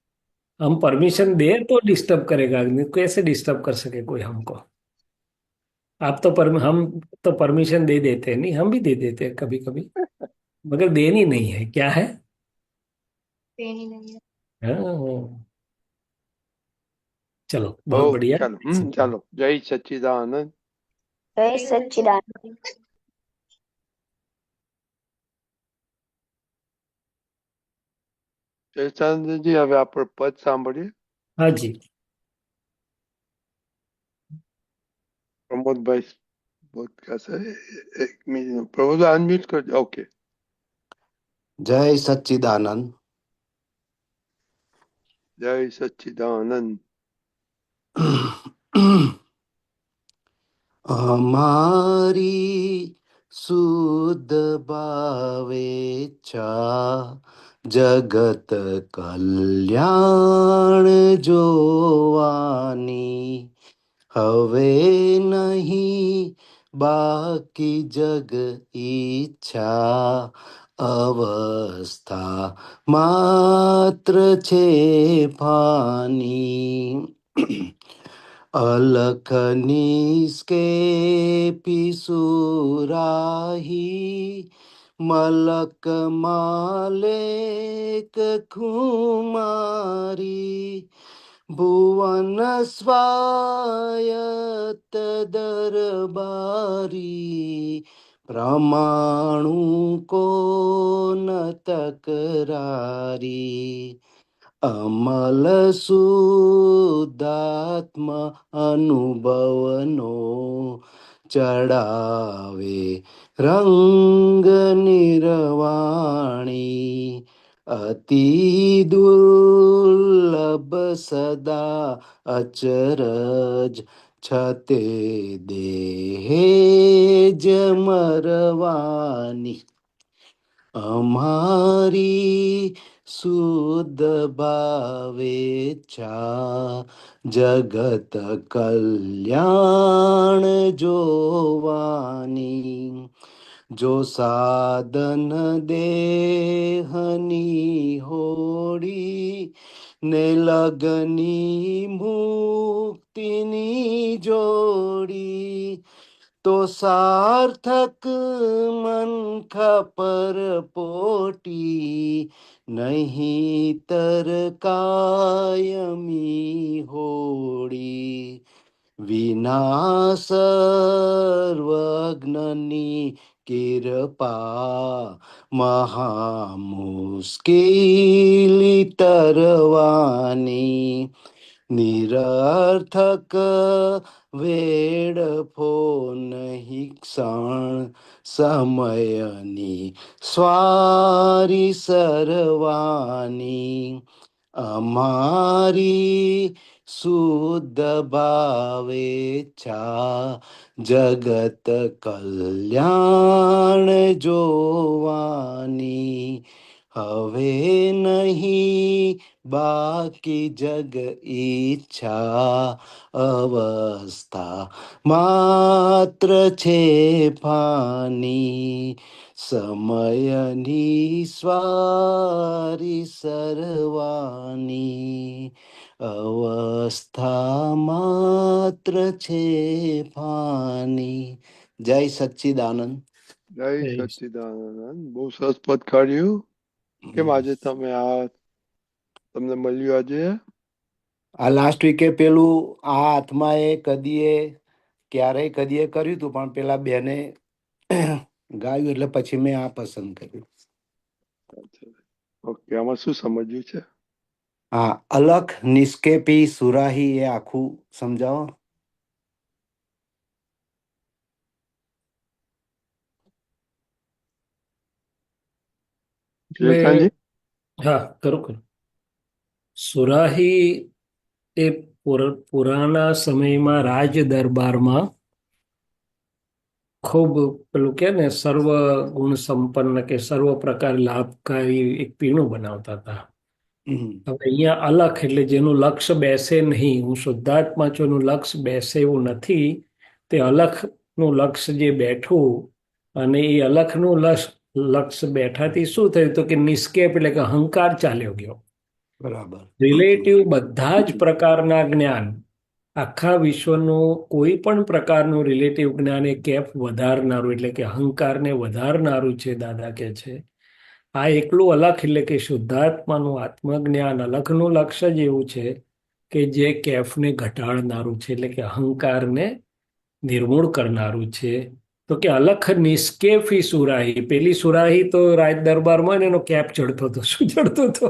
हम परमिशन दे तो डिस्टर्ब करेगा, नहीं कैसे डिस्टर्ब कर सके कोई हमको। आप तो हम तो परमिशन दे देते हैं, नहीं हम भी दे देते हैं कभी कभी, मगर देनी नहीं है, क्या है। देनी नहीं है। हाँ, चलो ओ बहुत बढ़िया। चलो, चलो, जय सच्चिदानंद। जय सच्चिदानंद। જય સચ્ચિદાનંદજી, હવે આપણે પદ સાંભળીએ. हाँ जी। પ્રમોદભાઈ podcast है, एक मिनट, प्रमोद अनम्यूट कर, ओके. जय सच्चिदानंद। जय सच्चिदानंद. हमारी शुद्ध भावेच्छा जगत कल्याण जोवानी, हवे नहीं बाकी जग इच्छा, अवस्था मात्र छे फानी। अलख निस्के पिसुराही, मलक मालेक खुमारी, भुवन स्वायत्त दरबारी, प्रमाणु को न तकरारी। अमल शुद्धात्म अनुभवनो, चढ़ावे रंग निर्वाणी, अति दुर्लभ सदा अचरज, छते देहे जमरवानी। हमारी शुद्ध भावेच्छा जगत कल्याण जोवानी, जो साधन देहनी होड़ी, ने लगनी मुक्तिनी जोड़ी, तो सार्थक मन खपर पोटी, नहीं तर कायमी होड़ी। विना सर्वज्ञनी कृपा, महा मुश्किल तरवानी, निरर्थक वेड़फो नहीं क्षण, समयनी स्वारी सरवानी। हमारी शुद्ध भावेच्छा जगत कल्याण जोवानी, हवे नहीं बाकी जग इच्छा, अवस्था मात्र छे फानी, समयनी स्वारी सरवानी, अवस्था मात्र छे फानी। जय सच्चिदानंद। જય સચ્ચિદાનંદ. બહુ સરસ પદ કાઢ્યું. કેમ આજે તમે આ તમને મળ્યું આજે? આ લાસ્ટ વીકે પેલું આ આત્માએ કદીએ ક્યારેય કદીએ કર્યું હતું, પણ પેલા બેને ગાયું એટલે પછી મેં આ પસંદ કર્યું. અચ્છા. ઓકે, આમાં શું સમજ્યું છે? હા, અલખ, નિષ્કેપી, સુરાહી એ આખું સમજાવો. એટલે ચેતનજી? હા, કરું. સુરાહી એ પુરાના સમયમાં રાજ દરબારમાં ખૂબ પેલું કે ને સર્વ ગુણ સંપન્ન કે સર્વ પ્રકાર લાભકારી એક પીણું બનાવતા હતા. હવે અહીંયા અલખ એટલે જેનું લક્ષ્ય બેસે નહીં, હું શુદ્ધાત્મા છું, એનું લક્ષ્ય બેસે એવું નથી, તે અલખનું લક્ષ્ય જે બેઠું અને એ અલખનું લક્ષ્ય બેઠાથી શું થયું તો કે નિષ્કેપ એટલે કે અહંકાર ચાલ્યો ગયો. બરાબર. રિલેટિવ બધા જ પ્રકારના જ્ઞાન, આખા વિશ્વનું કોઈ પણ પ્રકારનું રિલેટિવ જ્ઞાન એ કેપ વધારનારું એટલે કે અહંકારને વધારનારું છે. દાદા કે છે આ એકલું અલખ એટલે કે શુદ્ધાત્માનું આત્મજ્ઞાન અલખનું લક્ષ્ય જ એવું છે કે જે કેફને ઘટાડનારું છે એટલે કે અહંકારને નિર્મૂળ કરનારું છે. તો કે અલખ નિષ્કેફી સુરાહી, પેલી સુરાહી તો રાજ દરબારમાં ને એનો કેપ ચડતો હતો. શું ચડતો હતો?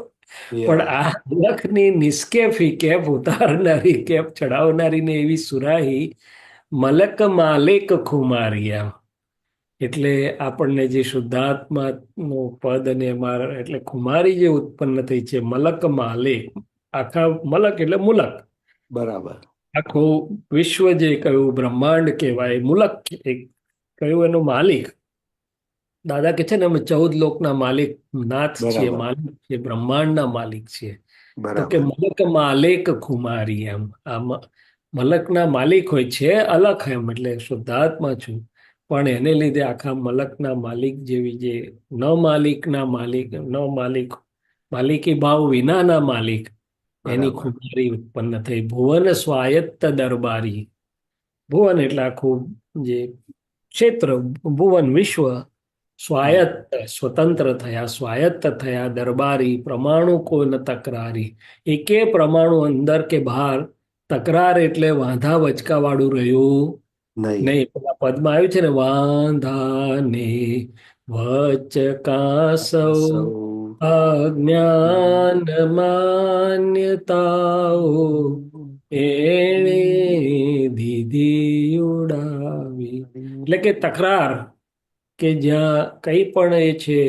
પણ આ અલખની નિષ્કેફી કેપ ઉતારનારી કેપ ચડાવનારી ને એવી સુરાહી મલક માલિક ખુમારી. આમ એટલે આપણને જે શુદ્ધાત્માનું પદ અને અમારા એટલે ખુમારી જે ઉત્પન્ન થઈ છે મલક માલિક, આખા મલક એટલે મુલક, બરાબર. આખું વિશ્વ જે કહ્યું બ્રહ્માંડ કહેવાય, મુલક કહ્યું એનો માલિક. દાદા કે છે ને અમે 14 લોકના માલિક નાથ છીએ, બરાબર. માલિક છીએ, બ્રહ્માંડના માલિક છીએ. તો કે બરાબર. મલક માલિક ખુમારી. એમ આ મલકના માલિક હોય છે અલખ, એમ એટલે શુદ્ધાત્મા છું, પણ એને લીધે આખા મલકના માલિક જેવી જે ન માલિકના માલિક, ન માલિક માલિકી ભાવ વિનાના માલિક, એની બરાબર. ખુમારી ઉત્પન્ન થઈ. ભુવન સ્વાયત્ત દરબારી, ભુવન એટલે આખું જે ક્ષેત્ર, ભુવન વિશ્વ, સ્વાયત્ત સ્વતંત્ર થયા, સ્વાયત્ત થયા, દરબારી પ્રમાણુ કો ન તકરારી, એકે પ્રમાણુ અંદર કે બહાર તકરાર એટલે વાંધા વચકા વાળું રહ્યું નહીં. નહીં. પેલા પદમાં આવ્યું છે ને વાંધા ને વચકા સૌ સૌ અજ્ઞાન માન્યતાઓ એણે દીધી ઉડાવી. એટલે કે તકરાર કે જ્યાં કંઈ પણ એ છે,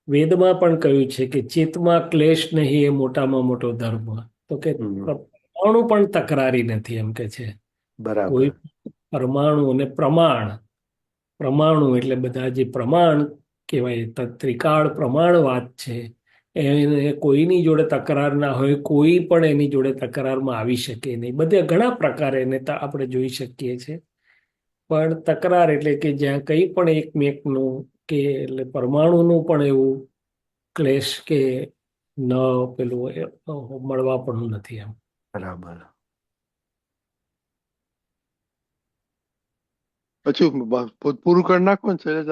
વેદમાં પણ કહ્યું છે કે ચિત્તમાં ક્લેશ નહીં એ મોટામાં મોટો ધર્મ. તો કે પરમાણુ પણ તકરારી નથી, એમ કે છે. બરાબર. કોઈ પરમાણુ અને પ્રમાણ, પ્રમાણુ એટલે બધા જે પ્રમાણ કહેવાય, ત્રિકાળ પ્રમાણ વાત છે, એને કોઈની જોડે તકરાર ના હોય, કોઈ પણ એની જોડે તકરારમાં આવી શકે નહીં. બધે ઘણા પ્રકારે એને આપણે જોઈ શકીએ છીએ, પણ તકરાર એટલે કે જ્યાં કંઈ પણ એકમેકનું કે એટલે પરમાણુનું પણ એવું ક્લેશ કે ન પેલું મળવા પણ નથી. એમ બરાબર. પછી પૂરું કરી નાખો ને શૈલેષ.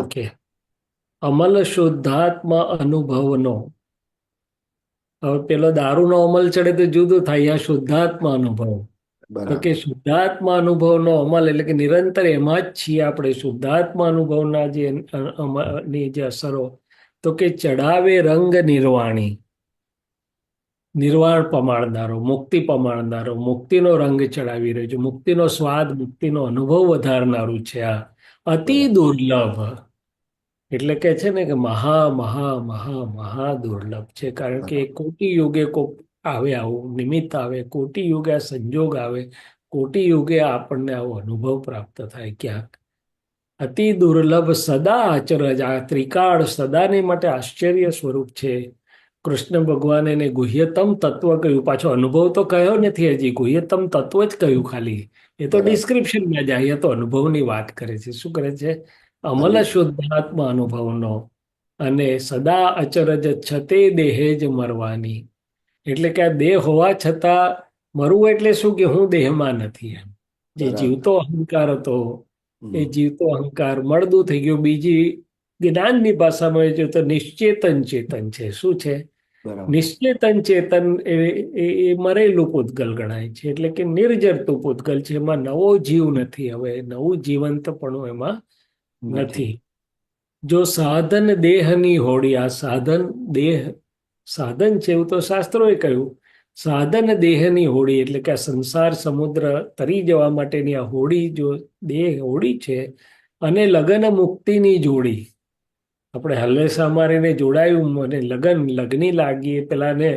ઓકે. અમલ શુદ્ધાત્મા અનુભવનો, હવે પેલો દારૂનો અમલ ચડે તો જુદું થાય, આ શુદ્ધાત્મા અનુભવ. તો કે શુદ્ધાત્મા અનુભવનો અમલ એટલે કે નિરંતર એમાં જ છીએ આપણે. શુદ્ધાત્મા અનુભવના જે અસરો તો કે ચડાવે રંગ નિર્વાણી, નિર્વાણ પમાડનારો, મુક્તિ પમાડનારો, મુક્તિનો રંગ ચડાવી રહ્યો છે, મુક્તિનો સ્વાદ, મુક્તિનો અનુભવ વધારનારું છે. આ અતિ દુર્લભ એટલે કે છે ને કે મહા મહા મહા મહા દુર્લભ છે. કારણ કે કોટી યુગે આવે, આવું નિમિત્ત આવે, કોટી યુગે આ સંજોગ આવે, કોટી યુગે આપણને આવો અનુભવ પ્રાપ્ત થાય ક્યાંક. અતિ દુર્લભ સદા અચરજ, આ ત્રિકાળ સદાને માટે આશ્ચર્ય સ્વરૂપ છે. કૃષ્ણ ભગવાન એને ગુહ્યતમ તત્વ કહ્યું. પાછો અનુભવ તો કહ્યો નથી હજી, ગુહ્યતમ તત્વ જ કહ્યું ખાલી. એ તો ડિસ્ક્રિપ્શનમાં જાય, એ તો અનુભવની વાત કરે છે. શું કરે છે? અમલ શુદ્ધાત્મા અનુભવનો અને સદા અચરજ છતે દેહે જ મરવાની. એટલે કે આ દેહ હોવા છતાં મરવું એટલે શું કે હું દેહમાં નથી. એમ જે જીવતો અહંકાર હતો એ જીવતો અહંકાર મળદું થઈ ગયું. બીજી જ્ઞાનની ભાષામાં જો તો નિશ્ચેતન ચેતન છે. શું છે? નિશ્ચેતન ચેતન એ મરેલું પૂતગલ ગણાય છે. એટલે કે નિર્જરતું પૂતગલ છે, એમાં નવો જીવ નથી. હવે નવું જીવંતપણું એમાં નથી. જો સાધન દેહની હોડી, આ સાધન દેહ સાધન છે એવું તો શાસ્ત્રોએ કહ્યું. સાધન દેહની હોડી એટલે કે આ સંસાર સમુદ્ર તરી જવા માટેની આ હોડી, જો દેહ હોડી છે, અને લગન મુક્તિની જોડી. આપણે હલ્લેસા મારીને જોડાયું મને લગની લાગી, પેલાને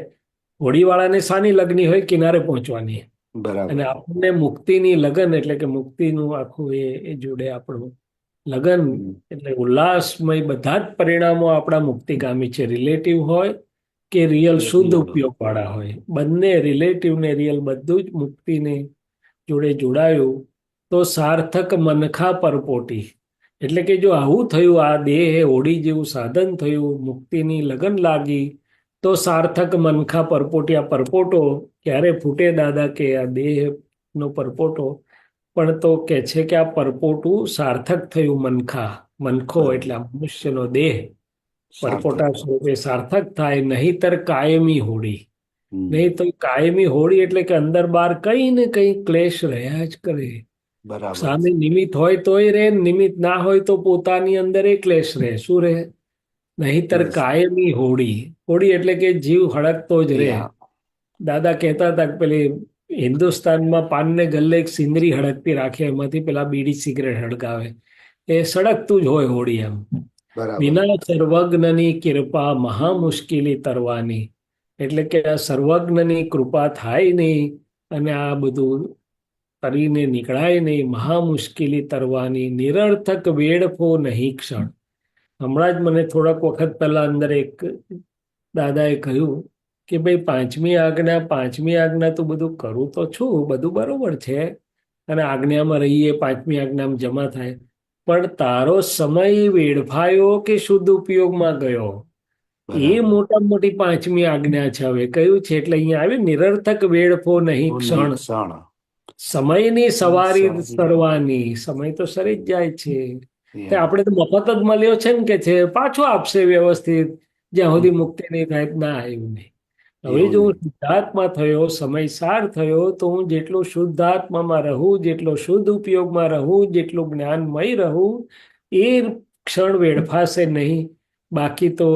હોડીવાળાને શાની લગની હોય? કિનારે પહોંચવાની. અને બરાબર. આપણને મુક્તિની લગન એટલે કે મુક્તિનું આખું એ જોડે આપણું લગન એટલે ઉલ્લાસમય. બધા જ પરિણામો આપણા મુક્તિગામી છે, રિલેટિવ હોય કે રિયલ શુદ્ધ ઉપયોગ વાળા હોય. બંને રિલેટિવ ને રિયલ બધું જ મુક્તિને જોડે જોડાયું તો સાર્થક મનખા પરપોટી. એટલે કે જો આવું થયું, આ દેહ હોડી જેવું સાધન થયું, મુક્તિની લગન લાગી, તો સાર્થક મનખા પરપોટી. આ પરપોટો ક્યારે ફૂટે દાદા? કે આ દેહ નો પરપોટો પણ તો કે છે કે આ પરપોટું સાર્થક થયું. મનખો એટલે આ મનુષ્યનો દેહ પરપોટા સ્વરૂપે સાર્થક થાય, નહીતર કાયમી હોડી. નહીં તો કાયમી હોડી એટલે કે અંદર બહાર કઈ ને કઈ ક્લેશ રહ્યા જ કરે. બરાબર. સામે નિમિત્ત હોય તોય રહે, નિમિત્ત ના હોય તો પોતાની અંદર એ ક્લેશ રહે. શું રહે? નહીતર Yes. કાયમી હોડી. હોડી એટલે કે જીવ હળકતો જ રહે. Yeah. દાદા કહેતા હતા કે પેલી હિન્દુસ્તાનમાં પાનને ગલ્લે એક સિંદરી હળગતી રાખે, એમાંથી પેલા બીડી સિગરેટ હળગાવે. એ સળગતું જ હોય હોડી એમ. બરાબર. વિના સર્વજ્ઞની કૃપા મહા મુશ્કેલી તરવાની. એટલે કે આ સર્વજ્ઞની કૃપા થાય નહીં અને આ બધું તરીને નીકળાય નહીં, મહા મુશ્કેલી તરવાની. નિરર્થક વેડફો નહીં ક્ષણ. હમણાં જ મને થોડાક વખત પહેલા અંદર એક દાદાએ કહ્યું કે ભાઈ પાંચમી આજ્ઞા તો બધું કરું તો છું, બધું બરોબર છે, અને આજ્ઞામાં રહીએ, પાંચમી આજ્ઞામાં જમા થાય, પણ તારો સમય વેડફાયો કે શુદ્ધ ઉપયોગમાં ગયો, એ મોટામાં મોટી પાંચમી આજ્ઞા છે. હવે કયું છે? એટલે અહીંયા આવ્યું નિરર્થક વેડફો નહીં ક્ષણ. સમયની સવારી કરવાની. સમય તો સરી જ જાય છે. આપણે તો મફત જ મળ્યો છે ને, કે છે પાછો આપશે વ્યવસ્થિત, જ્યાં સુધી મુક્તિ નહીં થાય. ના, એવું નહીં. હવે જો હું શુદ્ધાત્મા થયો, સમયસાર થયો, તો હું જેટલો શુદ્ધાત્મામાં રહું, જેટલો શુદ્ધ ઉપયોગમાં રહું, જેટલું જ્ઞાનમય રહું, એ ક્ષણ વેડફાશે નહીં. બાકી તો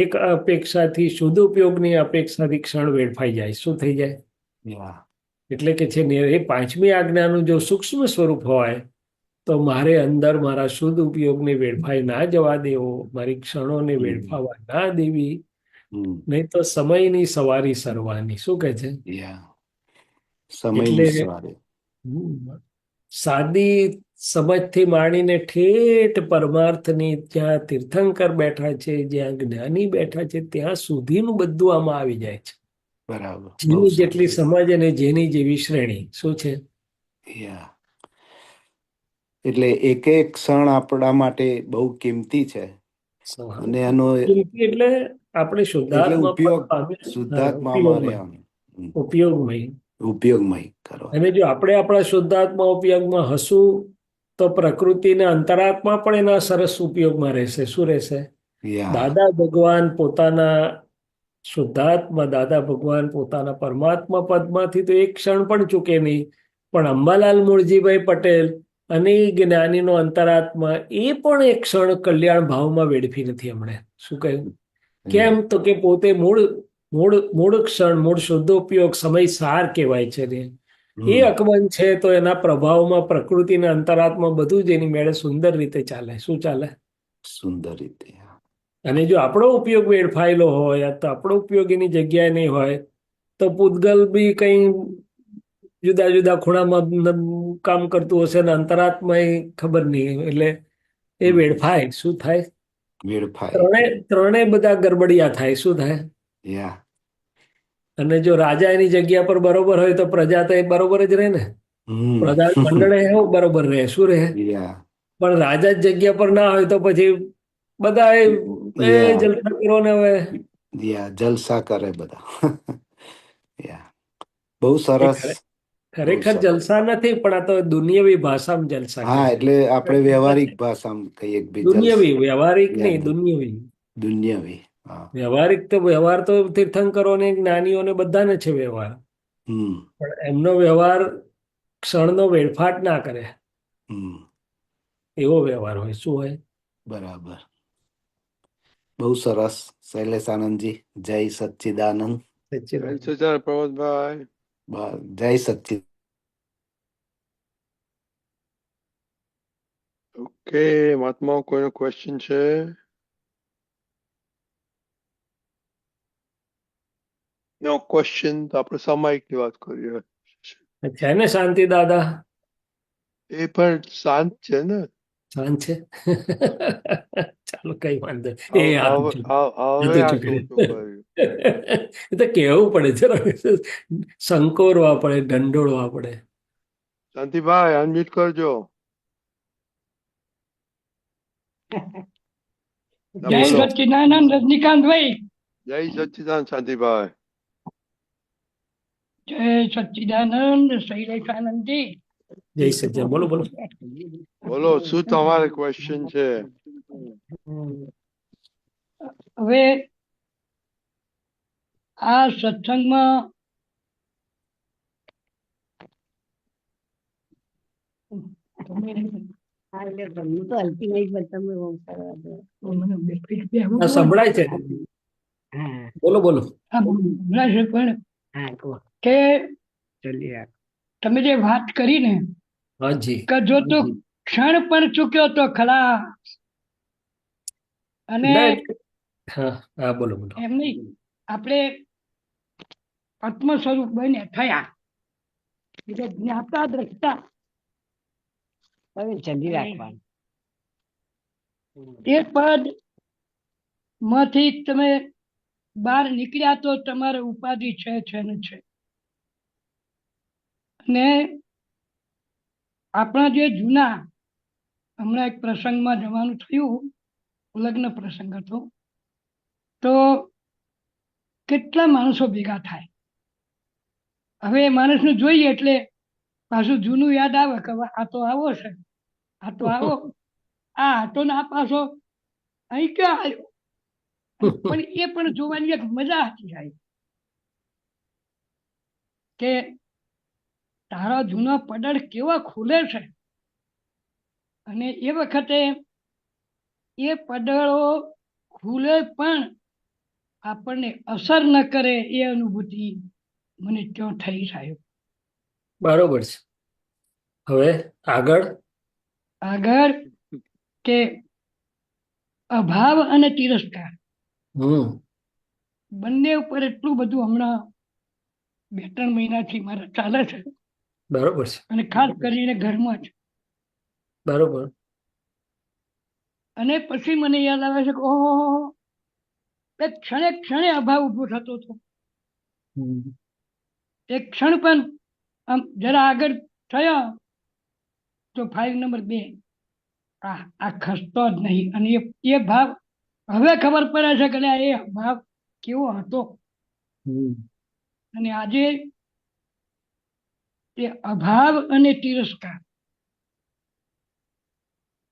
એક અપેક્ષાથી, શુદ્ધ ઉપયોગની અપેક્ષાથી ક્ષણ વેડફાઈ જાય. શું થઈ જાય? એટલે કે છે ને, એ પાંચમી આજ્ઞાનું જો સૂક્ષ્મ સ્વરૂપ હોય તો મારે અંદર મારા શુદ્ધ ઉપયોગને વેડફાઈ ના જવા દેવો, મારી ક્ષણોને વેડફાવા ના દેવી, નહીં તો સમયની સવારી સરવાની. શું કે છે? એટલે સાદી સમજથી માંડીને ઠેઠ પરમાર્થની, જ્યાં તીર્થંકર બેઠા છે, જ્યાં જ્ઞાની બેઠા છે, ત્યાં સુધીનું બધું આમાં આવી જાય છે. બરાબર. જેની જેટલી સમજ અને જેની જેવી શ્રેણી. શું છે? એટલે એક એક ક્ષણ આપણા માટે બહુ કિંમતી છે, અને એનો એટલે આપણે ઉપયોગમય કરો. અને જો આપણે આપણા શુદ્ધાત્મા ઉપયોગમાં હશું તો પ્રકૃતિના અંતરાત્મા પણ એના સરસ ઉપયોગમાં રહેશે. શું રહેશે? દાદા ભગવાન પોતાના શુદ્ધાત્મા, દાદા ભગવાન પોતાના પરમાત્મા પદમાંથી તો એક ક્ષણ પણ ચૂકે નહીં, પણ અંબાલાલ મુળજીભાઈ પટેલ અને જ્ઞાનીનો અંતરાત્મા એ પણ એક ક્ષણ કલ્યાણ ભાવમાં વેડફી નથી હમણે. શું કહ્યું? કેમ? તો કે પોતે મૂળ ક્ષણ, મૂળ શુદ્ધ ઉપયોગ સમય સાર કહેવાય છે ને, એ અકબંધ છે, તો એના પ્રભાવમાં પ્રકૃતિના અંતરાત્મા બધું જ એની મેળે સુંદર રીતે ચાલે. શું ચાલે? સુંદર રીતે. અને જો આપણો ઉપયોગ વેડફાયેલો હોય, તો આપણો ઉપયોગ એની જગ્યાએ નહીં હોય, તો પૂતગલ બી કઈ જુદા જુદા ખૂણામાં કામ કરતું હશે ને અંતરાત્મા ખબર નહીં, એટલે એ વેડફાય. શું થાય? વેડફાય. ત્રણે બધા ગરબડિયા થાય. શું થાય? અને જો રાજા એની જગ્યા પર બરોબર હોય તો પ્રજા તો એ બરોબર જ રહે ને. પ્રધાન મંડળ એવું બરોબર રહે. શું રહે? પણ રાજા જ જગ્યા પર ના હોય તો પછી બધા જલસા કરો ને. હવે જલસા કરે બધા. બહુ સરસ. ખરેખર જલસા નથી, પણ આ તો દુનિયાવી ભાષામાં જલસા. હા, એટલે આપણે વ્યવહારિક ભાષામાં કહીએ. દુનિયાવી, વ્યવહારિક નહીં, દુનિયાવી. વ્યવહારિક તો વ્યવહાર તો તીર્થંકરોને, જ્ઞાનીઓને બધાને છે વ્યવહાર, પણ એમનો વ્યવહાર ક્ષણનો વેડફાટ ના કરે. એવો વ્યવહાર હોય. શું હોય? બરાબર. બહુ સરસ શૈલેષ આનંદજી. જય સચ્ચિદાનંદ. સચ્ચિદાનંદ. સચ્ચિદાનંદ પ્રમોદભાઈ. જય સચ્ચિદ. ઓકે, મહાત્માઓ કોઈનો ક્વેશ્ચન છે? નો ક્વેશ્ચન તો આપણે સામાયિકની વાત કરીએ. છે ને શાંતિ દાદા? એ પણ શાંત છે ને. શાંત છે. ચાલો કઈ વાંધો નહીં. એ આ તો હવે ચૂક- આ હવે તો આ ચૂકી શું કર્યું? એ તો કેવું પડે છે, સંકોરવા પડે, ઢંઢોળવા પડે. શાંતિભાઈ અનમ્યુટ કરજો. ના, જય બોલો. સચ્ચિદાનંદ રજનીકાંતભાઈ. જય સચ્ચિદાનંદ શાંતિભાઈ. જય સચ્ચિદાનંદ શૈલેષાનંદજી. જય સચ્ચિદાનંદ. બોલો બોલો. બોલો, શું તમારે ક્વેશ્ચન છે? હવે આ સત્સંગમાં આ સંભળાય છે. બોલો બોલો. સંભળાશે પણ કે તમે જે વાત કરી ને હાજી. કે જો તું ક્ષણ પણ ચૂક્યો તો ખલાસ, અને હા હા બોલો બોલો. એમ નહીં, આપણે આત્મ સ્વરૂપ બને થયા એટલે જ્ઞાતા દ્રષ્ટા એ પદ માંથી તમે બહાર નીકળ્યા તો તમારે ઉપાધિ છે ને છે. અને આપણા જે જૂના, હમણાં એક પ્રસંગમાં જવાનું થયું, લગ્ન પ્રસંગ હતો, તો કેટલા માણસો ભેગા થાય. હવે એ માણસને જોઈએ એટલે પાછું જૂનું યાદ આવે કે આ તો આવો છે, આ તો આવો, આ હતો ને આ પાછો અહીં ક્યાં આવ્યો. પણ એ પણ જોવાની એક મજા હતી આવી કે તારા જૂના પડળ કેવા ખુલે છે, અને એ વખતે એ પડળો ખુલે પણ આપણને અસર ન કરે એ અનુભૂતિ મને ક્યાં થઈ સાહેબ. બરોબર છે. હવે આગળ આગળ કે અભાવ અને તિરસ્કાર બંને ઉપર એટલું બધું હમણાં 2-3 મહિનાથી મારે ચાલે છે, બરોબર છે. અને ખાસ કરીને ઘરમાં જ. બરોબર. અને પછી મને યાદ આવે છે કે ઓહો, એક ક્ષણે ક્ષણે અભાવ ઉભો થતો હતો. એક ક્ષણ પણ આમ જરા આગળ થયો તો ફાઇલ નંબર 2 આ ખસતો જ નહીં. અને એ ભાવ હવે ખબર પડે છે કે એ ભાવ કેવો હતો. અને આજે એ અભાવ અને તિરસ્કાર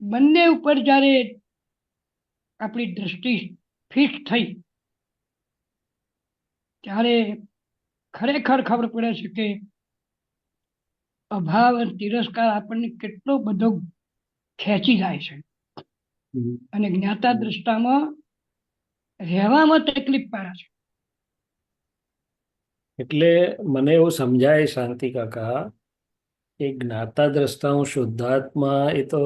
બંને ઉપર જ્યારે આપણી દ્રષ્ટિ ફિક્સ થઈ ત્યારે ખરેખર ખબર પડે છે કે અભાવ અને તિરસ્કાર આપણને કેટલો બધો ખેંચી જાય છે, અને જ્ઞાતા દ્રષ્ટામાં રહેવામાં તકલીફ પડે છે. એટલે મને એવું સમજાય શાંતિ કાકા કે જ્ઞાતા દ્રષ્ટાઓ શુદ્ધાત્મા એ તો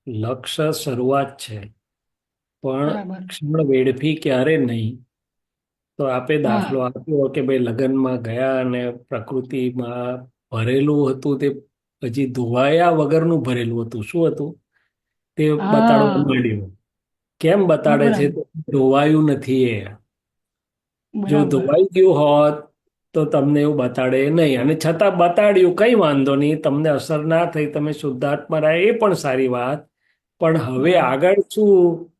લક્ષ્ય શરૂઆત છે, પણ બરાબર. ક્ષણ વેડફી ક્યારે નહીં. તો આપે દાખલો હા આપ્યો કે ભાઈ લગ્નમાં ગયા અને પ્રકૃતિમાં ભરેલું હતું, તે હજી ધોવાયા વગરનું ભરેલું હતું. શું હતું તે બતાડવા હા માંડ્યું. કેમ હા બતાડે છે? બરાબર તો ધોવાયું નથી એ. જો બરાબર. ધોવાઈ ગયું હોત તો તમને એવું બતાડે નહીં, અને છતાં બતાડ્યું, કઈ વાંધો નહીં, તમને અસર ના થઈ, તમે શુદ્ધાત્મા રહ્યા, એ પણ સારી વાત. પણ હવે બરાબર. આગળ શું?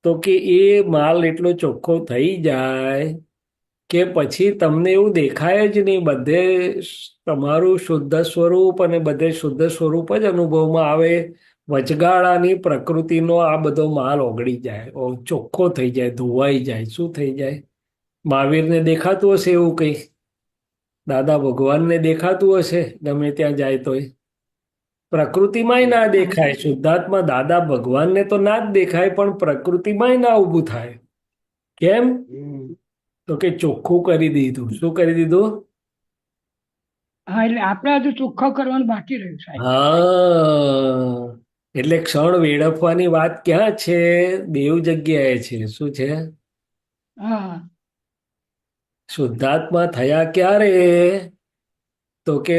તો કે એ માલ એટલો ચોખ્ખો થઈ જાય કે પછી તમને એવું દેખાય જ નહીં. બધે તમારું શુદ્ધ સ્વરૂપ, અને બધે શુદ્ધ સ્વરૂપ જ અનુભવમાં આવે. વચગાળાની પ્રકૃતિનો આ બધો માલ ઓગળી જાય, ચોખ્ખો થઈ જાય, ધોવાઈ જાય. શું થઈ જાય? મહાવીરને દેખાતું હશે એવું કંઈ, દાદા ભગવાનને દેખાતું હશે ગમે ત્યાં જાય તોય. પ્રકૃતિમાંય ના દેખાય. શુદ્ધાત્મા દાદા ભગવાનને તો ના જ દેખાય, પણ પ્રકૃતિમાંય ના ઊભું થાય. કેમ? તો કે ચોખ્ખું કરી દીધું. શું કરી દીધું? હા, એટલે આપણે હજુ ચોખ્ખો કરવાનું બાકી રહ્યું સાહેબ. હા, એટલે ક્ષણ વેડફવાની વાત ક્યાં છે? બેવ જગ્યાએ છે. શું છે? હા, શુદ્ધાત્મા થયા ક્યારે? તો કે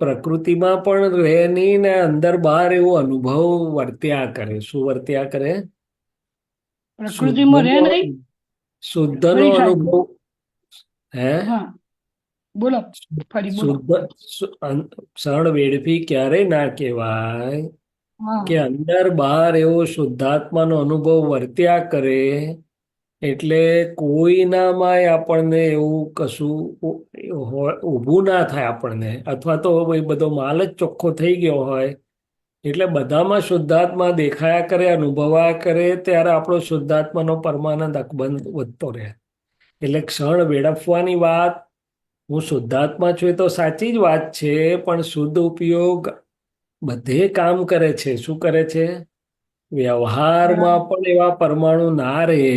પ્રકૃતિમાં પણ રહે નહીં ને અંદર બહાર એવો અનુભવ વર્ત્યા કરે. શું વર્ત્યા કરે? પ્રકૃતિમાં રહે શુદ્ધનો નહીં. શુદ્ધનો નહીં સાહેબ. અનુભવ. હે? હા, બોલો ફરી બોલો. ક્ષણ વેડફી ક્યારે ના કહેવાય હા, કે અંદર બહાર એવો શુદ્ધાત્માનો અનુભવ વર્ત્યા કરે. એટલે કોઈનામાંય આપણને એવું કશું ઊભું ના થાય આપણને, અથવા તો એ બધો માલ જ ચોખ્ખો થઈ ગયો હોય. એટલે બધામાં શુદ્ધાત્મા દેખાયા કરે, અનુભવાયા કરે, ત્યારે આપણો શુદ્ધાત્માનો પરમાનંદ અકબંધ વધતો રહે. એટલે ક્ષણ વેડફવાની વાત, હું શુદ્ધાત્મા છું એ તો સાચી જ વાત છે, પણ શુદ્ધ ઉપયોગ બધે કામ કરે છે. શું કરે છે? વ્યવહારમાં બરાબર. પણ એવા પરમાણુ ના રહે,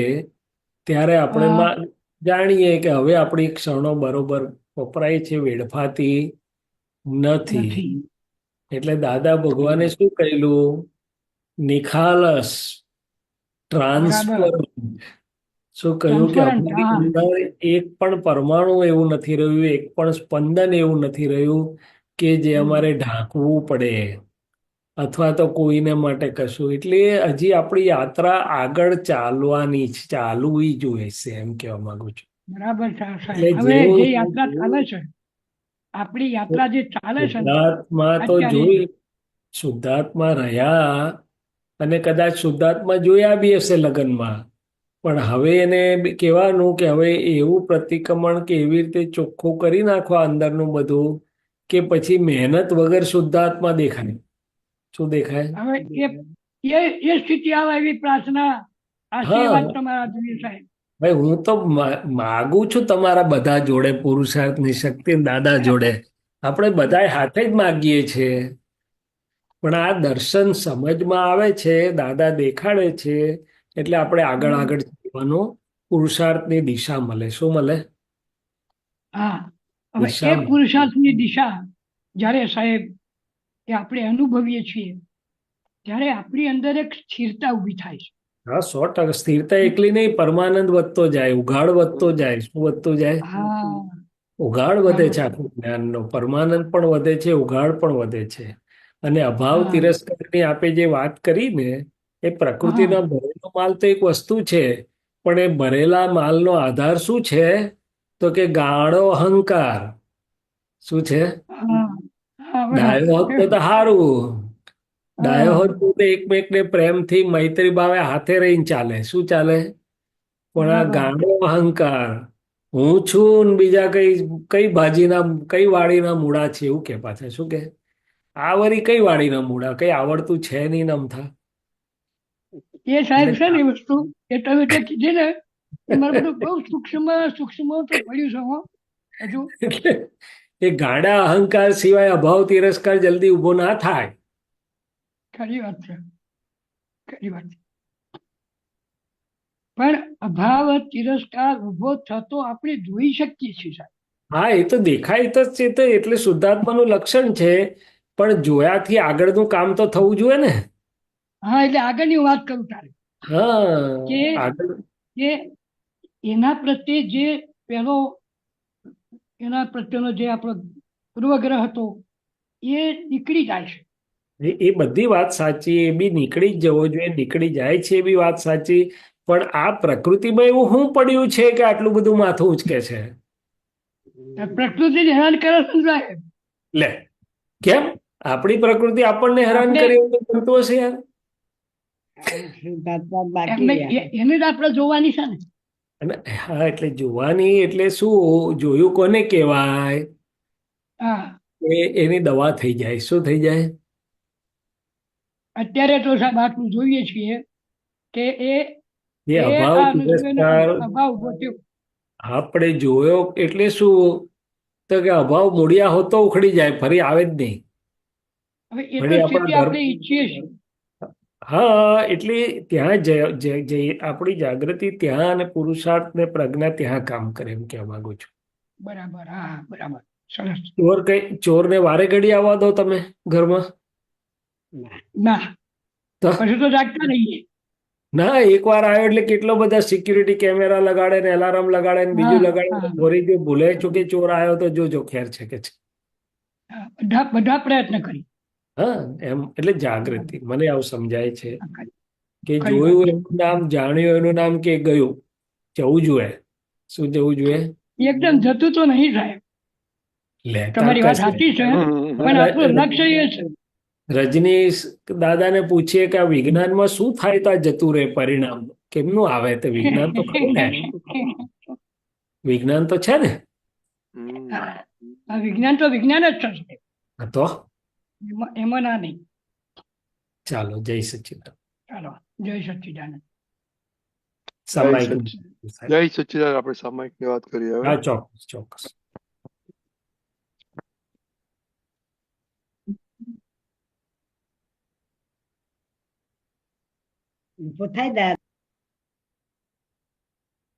ત્યારે આપણે હા, જાણીએ કે હવે આપણી ક્ષણો બરોબર વપરાય છે, વેડફાતી નથી. નથી. એટલે દાદા ભગવાને શું કહેલું? નિખાલસ, બરાબર. ટ્રાન્સપરન્ટ. શું કહ્યું કે ટ્રાન્સપરન્ટ. અમારી હા, અંદર એક પણ પરમાણુ એવું નથી રહ્યું, એક પણ સ્પંદન એવું નથી રહ્યું કે જે અમારે ઢાંકવું પડે, અથવા તો કોઈને માટે કશું. એટલે હજી આપણી યાત્રા આગળ ચાલવાની છે, ચાલવી જોઈએ છે, એમ કહેવા માંગુ છું. બરાબર છે સાહેબ. એટલે હવે જે યાત્રા ચાલે છે, આપણી યાત્રા જે ચાલે છે ને શુદ્ધાત્મા તો અત્યારે, જોઈ, શુદ્ધાત્મા રહ્યા અને કદાચ શુદ્ધાત્મા જોયા બી હશે લગ્નમાં, પણ હવે એને કહેવાનું કે હવે એવું પ્રતિક્રમણ કે એવી રીતે ચોખ્ખું કરી નાખવા અંદરનું બધું કે પછી મહેનત વગર શુદ્ધાત્મા દેખાય. શું દેખાય? હવે એ સ્થિતિ આવે એવી પ્રાર્થના, આશીર્વાદ હા તમારા જોઈએ સાહેબ. ભાઈ, હું તો માગું છું તમારા બધા જોડે, પુરુષાર્થની શક્તિ દાદા જોડે. આપણે બધા હાથે જ માગીએ છીએ, પણ આ દર્શન સમજમાં આવે છે, દાદા દેખાડે છે, એટલે આપણે આગળ હમ. આગળ જવાનું પુરુષાર્થની દિશા મળે. શું મળે? હા, હવે એ દિશા. પુરુષાર્થની દિશા જ્યારે સાહેબ એ આપણે અનુભવીએ છીએ, ત્યારે આપણી અંદર એક સ્થિરતા ઊભી થાય છે. હા, 100%. સ્થિરતા એકલી નહીં, પરમાનંદ વધતો જાય, ઉઘાડ વધતો જાય. શું વધતું જાય? હા, ઉઘાડ વધે બરાબર છે. છે. આખું જ્ઞાનનો પરમાનંદ પણ વધે છે, ઉઘાડ પણ વધે છે. અને અભાવ હા, તિરસ્કારની આપે જે વાત કરી ને, એ હા, પ્રકૃતિના ભરેલો માલ તો એક વસ્તુ છે, પણ એ ભરેલા માલનો આધાર શું છે? તો કે ગાળો અહંકાર. શું છે? હા, હા, બરાબર. ડાયો હોત તો સારું. ડાયો હા, હોત તો એકમેકને પ્રેમથી મૈત્રી ભાવે હાથે રહીને ચાલે. શું ચાલે? પણ આ બરાબર. ગાંડો અહંકાર, હું છું ને બીજા કઈ કઈ ભાજીના કઈ વાડીના મૂળા છે એવું કે પાછા. શું કે? આ વળી કઈ વાડીના મૂળા, કઈ આવડતું છે નહીં નમથા. એ સાહેબ એટલે છે ને એ વસ્તુ, એ તમે જે કીધી ને એ મારે બધું બહુ સૂક્ષ્મ સૂક્ષ્મ તો પડ્યું છે હો હજુ. એટલે એ ગાંડા અહંકાર સિવાય અભાવ તિરસ્કાર જલ્દી ઉભો ના થાય. ખરી વાત છે, ખરી વાત છે. પણ અભાવ તિરસ્કાર ઉભો થતો આપણે જોઈ શકીએ છીએ સાહેબ. હા, એ તો દેખાય તો છે, તો એટલે શુદ્ધાત્માનું લક્ષણ છે, પણ જોયાથી આગળનું કામ તો થવું જોઈએ ને. હા, એટલે આગળની વાત કરું તારે હા, કે આગળ. કે એના પ્રત્યે જે પેલો એના પ્રત્યેનો જે આપણો પૂર્વગ્રહ હતો એ નીકળી જાય છે. એ બધી વાત સાચી, એ બી નીકળી જ જવો જોઈએ, નીકળી જાય છે એ બી વાત સાચી. પણ આ પ્રકૃતિમાં એવું શું પડ્યું છે કે આટલું બધું માથું ઉંચકે છે? પ્રકૃતિ હેરાન કરે છે ને સાહેબ. લે, કેમ? આપણી પ્રકૃતિ આપણને હેરાન આપણે કરે એવું તો બનતું હશે યાર. એમને એને જ આપણે જોવાની છે ને. અને હા, એટલે જોવાની એટલે શું જોયું કોને કહેવાય? હા, એ એની દવા થઈ જાય. શું થઈ જાય? અત્યારે તો સાહેબ આટલું જોઈએ છીએ કે એ એ એ અભાવ આ રજૂએનો તિરસ્કાર અભાવ ઉભો થયો. આપણે જોયો એટલે શું? તો કે અભાવ મૂળિયા હોતો ઉખડી જાય, ફરી આવે જ નહીં. હવે એ તો વળી આપણા સ્થિતિ ઘર આપણે ઈચ્છીએ છીએ. હા એટલે ત્યાં આપણી જાગૃતિ ત્યાં અને પુરુષાર્થ ને પ્રજ્ઞા ત્યાં કામ કરે એમ કહેવા માંગુ છું. બરાબર, હા હા, બરાબર, સરસ. ચોરને વારે ઘડી આવવા દો તમે ઘરમાં? ના, તો પછી તો જાગતા રહીએ. ના, એકવાર આવ્યો એટલે કેટલો બધા સિક્યુરિટી કેમેરા લગાડે ને એલાર્મ લગાડે ને હા બીજું લગાડે હા ને ફરી જો ભૂલે ચૂકે ચોર આવ્યો તો જોજો ખેર છે કે છે. હા, બધા બધા પ્રયત્ન કરી. હા એમ એટલે જાગૃતિ મને આવું સમજાય છે કે ખરી વાત જોયું છે. એનું નામ, જાણ્યું એનું નામ, કે ગયું જવું જોઈએ. શું જવું જોઈએ? એકદમ જતું તો નહીં સાહેબ, લેતા તમારી વાત કશે. સાચી છે, પણ આપણું લક્ષ્ય એ છે. રજનીશ દાદાને પૂછીએ કે આ વિજ્ઞાનમાં શું થાય તો આ જતું રહે પરિણામ કેમનું આવે? તો વિજ્ઞાન તો ખરું ને, વિજ્ઞાન તો છે ને. આ વિજ્ઞાન તો વિજ્ઞાન જ છે, હા તો એમાં ના નહીં. ચાલો, જય સચ્ચિદાનંદ. ચાલો, જય સચ્ચિદાનંદ. સામાયિક જય સચ્ચિદાનંદ. આપણે સામાયિક ની વાત કરીએ હવે. હા, ચોક્કસ ચોક્કસ.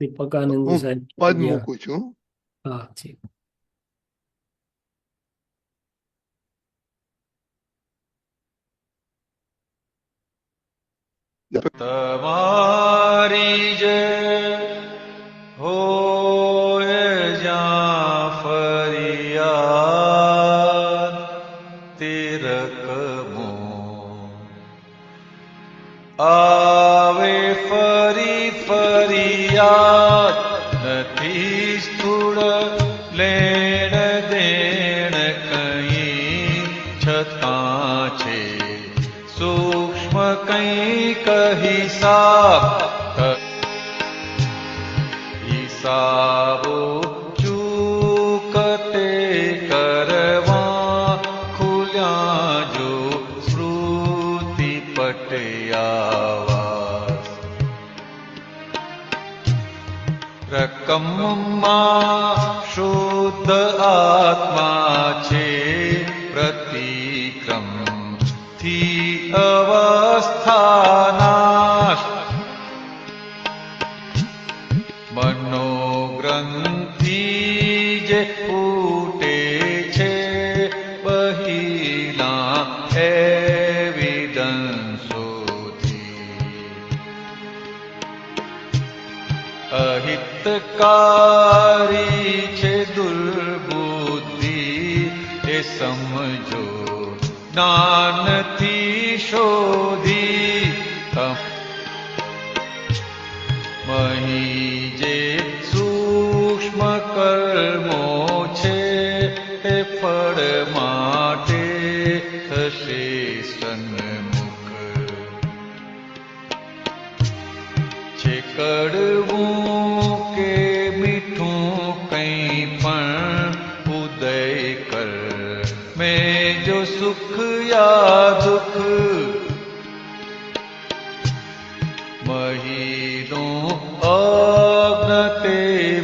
દીપકાનંદ હું સાહેબ પદ મૂકું છું. હા જી. તમારી જય હોય જ્યાં ફરિયાદ તિરકમો આવે ફરી ફરિયાદ નથી સ્થૂળ લેણ દેણ કઈ છતાં છે સૂક્ષ્મ કંઈક હિસાબો ચૂકતે કરવા ખુલ્યા જો સ્મૃતિ પટયાવાસ રકમમાં શુદ્ધ આત્મા છે પ્રતિક્રમ થી અવસ્થાનાશ મનોગ્રંથિ જે ફૂટે છે બહિલા એવિડન્સોથી અહિતકારી છે દુર્બુદ્ધિ એ સમજો જ્ઞાનથી શોધી મહી જે સૂક્ષ્મ કર્મો છે તે ફળ માટે થશે સન્મુખ છે કડવું કે મીઠું કંઈ પણ ઉદય કર મેં જો સુખ યા દુઃખ મહીનું અજ્ઞતે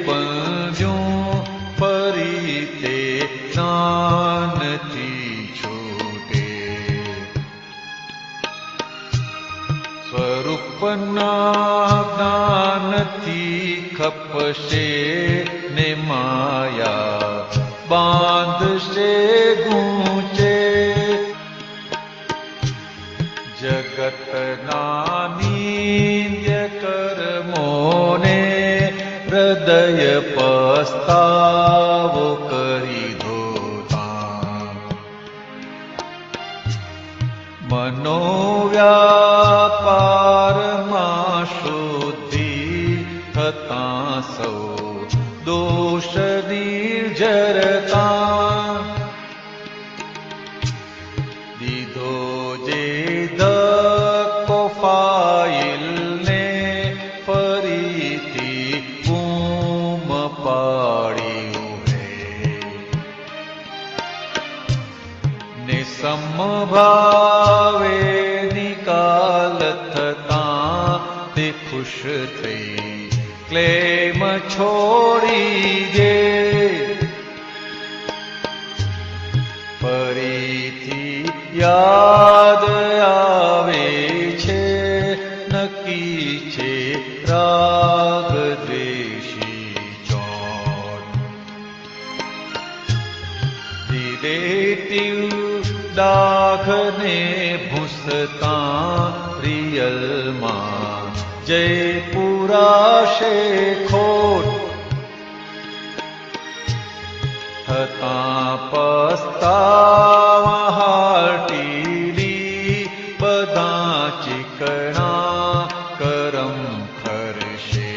બંધ્યું ફરી તે જ્ઞાનથી છૂટે સ્વરૂપના જ્ઞાનથી ખપશે ને માયા બાંધશે ગૂંચે જગતના નિંદ્ય કર્મોને હૃદય પસ્તાવો કરી ધોતા મનોવ્યાપારમાં શુદ્ધિ થતા સૌ દોષ નિર્જરતા દીધો જે ધક્કો ફાઇલને ફરીથી બૂમ પાડ્યું હે ને સમભાવે નિકાલ થતા તે ખુશ થઈ ક્લેમ છોડી દે ફરીથી યા લાખને ભૂસતાં રિયલમાં જય પુરાશે ખોટ થતાં પસ્તાવા હાટીલી બધા ચીકણા કરમ કરશે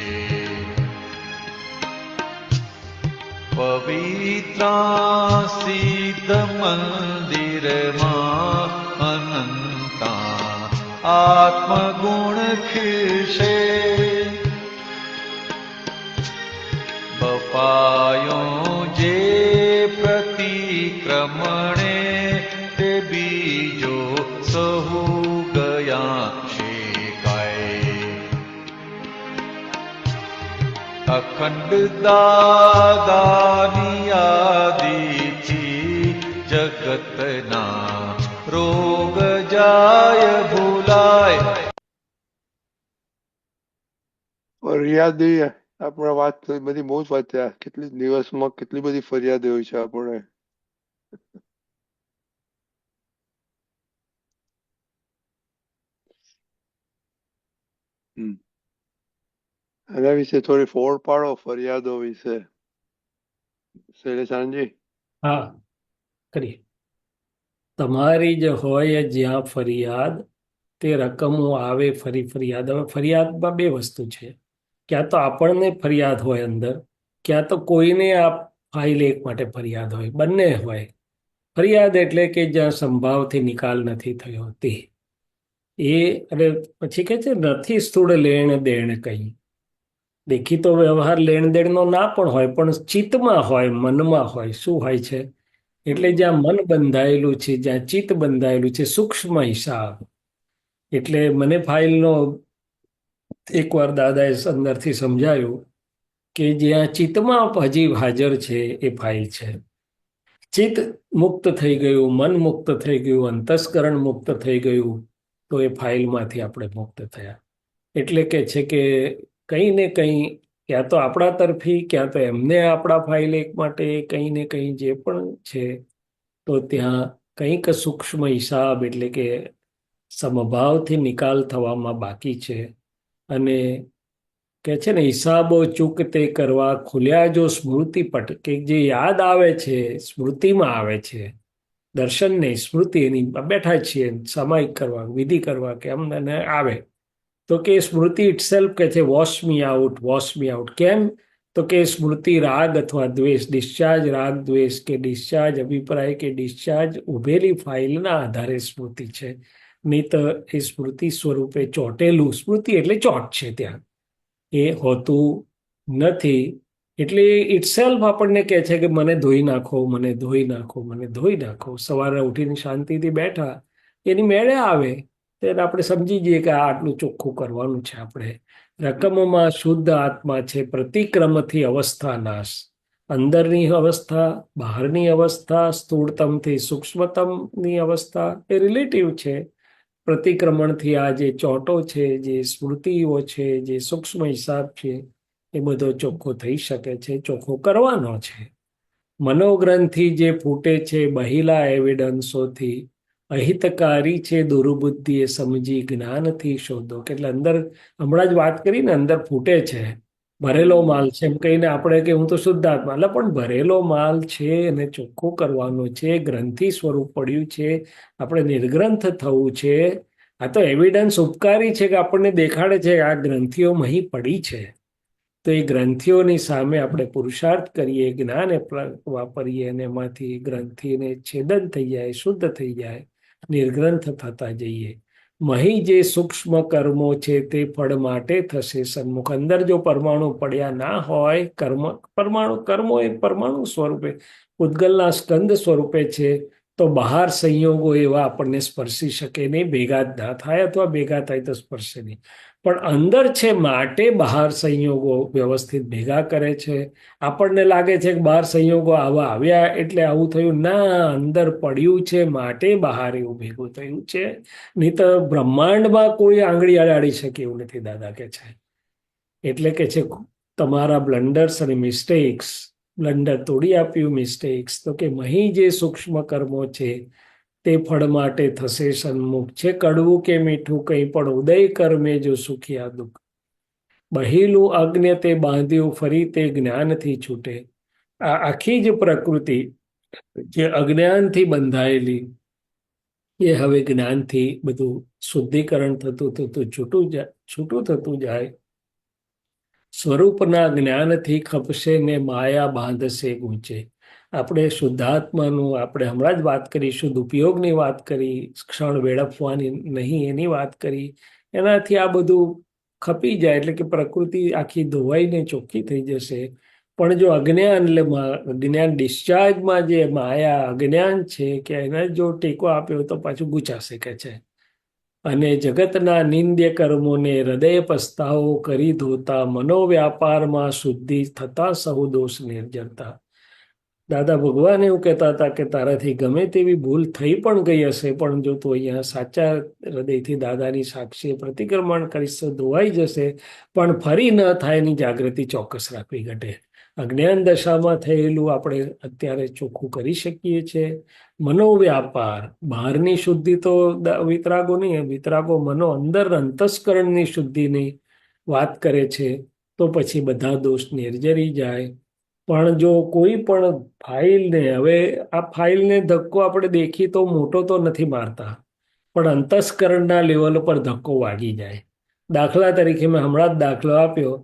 પવિત્રા સિદ્ધ મંદિરમાં અનંતા આત્મગુણ ખીલશે બપાયો જે પ્રતિક્રમણે તે બીજો સહુ ગયા શેકાય અખંડ દાદાની યાદીથી જગતના રોગ જાય ભૂલાય ફરિયાદી આપણે વાત બધી બહુ જ વાત છે. કેટલી દિવસમાં કેટલી બધી ફરિયાદ હોય છે આપણે. એના વિશે થોડી ફોડ પાડો ફરિયાદો વિશે શૈલેષાનજી. હા, કરીએ. તમારી જ હોય જ્યાં ફરિયાદ, તે રકમો આવે ફરી ફરિયાદ. હવે ફરિયાદમાં બે વસ્તુ છે, ક્યાં તો આપણને ફરિયાદ હોય અંદર, ક્યાં તો કોઈને આ ફાઇલ એક માટે ફરિયાદ હોય, બંને હોય. ફરિયાદ એટલે કે જ્યાં સંભાવથી નિકાલ નથી થયો તે અને પછી કે છે નથી સ્થૂળ લેણ દેણ કઈ. દેખીતો વ્યવહાર લેણ દેણનો ના પણ હોય, પણ ચિત્તમાં હોય, મનમાં હોય. શું હોય છે? એટલે જ્યાં મન બંધાયેલું છે, જ્યાં ચિત્ત બંધાયેલું છે, સૂક્ષ્મ હિસાબ. એટલે મને ફાઇલનો એકવાર દાદાએ અંદરથી સમજાયું કે જ્યાં ચિત્તમાં હજી હાજર છે એ ફાઇલ છે. ચિત્ત મુક્ત થઈ ગયું, મન મુક્ત થઈ ગયું, અંતસ્કરણ મુક્ત થઈ ગયું, તો એ ફાઇલમાંથી આપણે મુક્ત થયા. એટલે કે છે કે કંઈ ને કંઈ ક્યાં તો આપણા તરફી, ક્યાં તો એમને આપણા ફાઇલ એક માટે કંઈ ને કંઈ જે પણ છે, તો ત્યાં કંઈક સૂક્ષ્મ હિસાબ એટલે કે સમભાવથી નિકાલ થવામાં બાકી છે. અને કે છે ને, હિસાબો ચૂકતે કરવા ખુલ્યા જો સ્મૃતિપટ, કે જે યાદ આવે છે, સ્મૃતિમાં આવે છે, દર્શન નહીં સ્મૃતિ, એની બેઠા છીએ સામાયિક કરવા, વિધિ કરવા કે અમને આવે, તો કે સ્મૃતિ ઇટસેલ્ફ કે છે વોશ મી આઉટ, વોશ મી આઉટ. કેમ? તો કે સ્મૃતિ રાગ અથવા દ્વેષ, ડિસ્ચાર્જ રાગ દ્વેષ કે ડિસ્ચાર્જ અભિપ્રાય કે ડિસ્ચાર્જ ઉભેલી ફાઇલના આધારે સ્મૃતિ છે. નહીં તો એ સ્મૃતિ સ્વરૂપે ચોટેલું, સ્મૃતિ એટલે ચોટ છે ત્યાં, એ હોતું નથી. એટલે ઇટસેલ્ફ આપણને કહે છે કે મને ધોઈ નાખો, મને ધોઈ નાખો, મને ધોઈ નાખો. સવારે ઉઠીને શાંતિથી બેઠા, એની મેળે આવે ત્યારે આપણે સમજી જઈએ કે આ આટલું ચોખ્ખું કરવાનું છે. આપણે રકમમાં શુદ્ધ આત્મા છે, પ્રતિક્રમથી અવસ્થા નાશ, અંદરની અવસ્થા, બહારની અવસ્થા, સ્થૂળતમથી સૂક્ષ્મતમની અવસ્થા એ રિલેટિવ છે. પ્રતિક્રમણથી આ જે ચોટો છે, જે સ્મૃતિઓ છે, જે સૂક્ષ્મ હિસાબ છે, એ બધો ચોખ્ખો થઈ શકે છે, ચોખ્ખો કરવાનો છે. મનોગ્રંથિ જે ફૂટે છે બહિલા એવિડન્સોથી, અહિતકારી છે દુર્બુદ્ધિ એ સમજી જ્ઞાનથી શોધો. એટલે અંદર હમણાં જ વાત કરીને અંદર ફૂટે છે, ભરેલો માલ છે એમ કહીને આપણે કે હું તો શુદ્ધાત્મા, એટલે પણ ભરેલો માલ છે અને ચોખ્ખો કરવાનો છે, ગ્રંથિ સ્વરૂપ પડ્યું છે, આપણે નિર્ગ્રંથ થવું છે. આ તો એવિડન્સ ઉપકારી છે કે આપણને દેખાડે છે કે આ ગ્રંથિઓ અહીં પડી છે. તો એ ગ્રંથિઓની સામે આપણે પુરુષાર્થ કરીએ, જ્ઞાન વાપરીએ, અને એમાંથી ગ્રંથિને છેદન થઈ જાય, શુદ્ધ થઈ જાય, નિર્ગ્રંથ થતા જઈએ. મહી જે સૂક્ષ્મ કર્મો છે તે ફળ માટે થશે સન્મુખ. અંદર જો પરમાણુ પડ્યા ના હોય, કર્મો એ પરમાણુ સ્વરૂપે, પૂતગલના સ્કંદ સ્વરૂપે છે, તો બહાર સંયોગો એવા આપણને સ્પર્શી શકે નહીં, ભેગા જ ના થાય, અથવા ભેગા થાય તો સ્પર્શે નહીં. પણ અંદર છે માટે બહાર સંયોગો વ્યવસ્થિત ભેગા કરે છે. આપણને લાગે છે કે બહાર સંયોગો આવા આવ્યા એટલે આવું થયું, ના, અંદર પડ્યું છે માટે બહાર એવું ભેગું થયું છે. નહીં તો બ્રહ્માંડમાં કોઈ આંગળી અડાડી શકે એવું નથી, દાદા કે છે. એટલે કે છે તમારા બ્લન્ડર્સ અને મિસ્ટેક્સ, બ્લન્ડર તોડી આપ્યું મિસ્ટેક્સ, તો કે મહી જે સૂક્ષ્મ કર્મો છે તે ફળ માટે થશે સન્મુખ. છે કડવું કે મીઠું કંઈ પણ ઉદય કર્મે જો સુખિયા દુઃખ. બહેલું અજ્ઞ તે બાંધ્યું ફરી તે જ્ઞાનથી છૂટે. આ આખી જ પ્રકૃતિ જે અજ્ઞાનથી બંધાયેલી એ હવે જ્ઞાનથી બધું શુદ્ધિકરણ થતું થતું છૂટું થતું જાય. સ્વરૂપના જ્ઞાનથી ખપશે ને માયા બાંધશે ગૂંચે. આપણે શુદ્ધાત્માનું આપણે હમણાં જ વાત કરી, શુદ્ધ ઉપયોગની વાત કરી, ક્ષણ વેડફવાની નહીં એની વાત કરી. એનાથી આ બધું ખપી જાય એટલે કે પ્રકૃતિ આખી ધોવાઈને ચોખ્ખી થઈ જશે. પણ જો અજ્ઞાન એટલે જ્ઞાન ડિસ્ચાર્જમાં જે માયા અજ્ઞાન છે કે એને જો ટેકો આપ્યો તો પાછું ગુચાશે કે છે. અને જગતના નિંદ્ય કર્મોને હૃદય પસ્તાવો કરી ધોતા મનોવ્યાપારમાં શુદ્ધિ થતા સહુ દોષ નિર્જરતા. દાદા ભગવાન એવું કહેતા હતા કે તારાથી ગમે તેવી ભૂલ થઈ પણ ગઈ હશે, પણ જો તું અહીંયા સાચા હૃદયથી દાદાની સાક્ષી પ્રતિક્રમણ કરીશ તો ધોવાઈ જશે, પણ ફરી ન થાય એની જાગૃતિ ચોક્કસ રાખવી ઘટે. અજ્ઞાન દશામાં થયેલું આપણે અત્યારે ચોખ્ખું કરી શકીએ છીએ. મનોવ્યાપાર બહારની શુદ્ધિ તો વિતરાગો નહીં, વિતરાગો મનો અંદર અંતસ્કરણની શુદ્ધિની વાત કરે છે તો પછી બધા દોષ નિર્જરી જાય. પણ જો કોઈ પણ ફાઇલને, હવે આ ફાઇલને ધક્કો આપણે દેખી તો મોટો તો નથી મારતા, પણ અંતસ્કરણના લેવલ પર ધક્કો વાગી જાય. દાખલા તરીકે મેં હમણાં જ દાખલો આપ્યો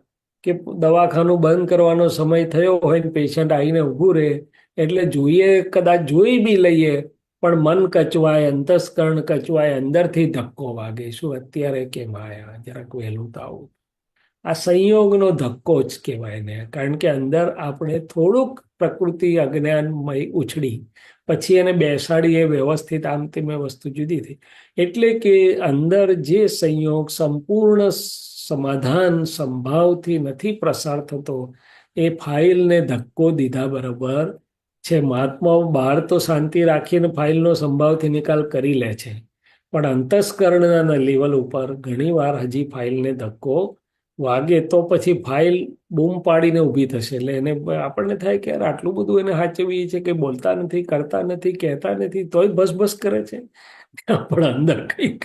કે દવાખાનું બંધ કરવાનો સમય થયો હોય ને પેશન્ટ આવીને ઊભું રહે એટલે જોઈએ, કદાચ જોઈ બી લઈએ, પણ મન કચવાય, અંતસ્કરણ કચવાય, અંદરથી ધક્કો વાગે. શું અત્યારે કેમ આયા, જરાક વહેલું તો આવું. આ સંયોગનો ધક્કો જ કહેવાય ને, કારણ કે અંદર આપણે થોડુંક પ્રકૃતિ અજ્ઞાનમય ઉછળી પછી એને બેસાડીએ વ્યવસ્થિત, આમ તે મેં વસ્તુ જુદી થઈ. એટલે કે અંદર જે સંયોગ સંપૂર્ણ સમાધાન સંભાવથી નથી પ્રસાર થતો એ ફાઇલને ધક્કો દીધા બરાબર છે. મહાત્માઓ બહાર તો શાંતિ રાખીને ફાઇલનો સંભાવથી નિકાલ કરી લે છે, પણ અંતસ્કરણના લેવલ ઉપર ઘણીવાર હજી ફાઇલને ધક્કો વાગે તો પછી ફાઇલ બૂમ પાડીને ઊભી થશે. એટલે એને આપણને થાય કે યાર આટલું બધું એને સાચવીએ છે કે બોલતા નથી, કરતા નથી, કહેતા નથી, તોય બસ બસ કરે છે. આપણા અંદર કંઈક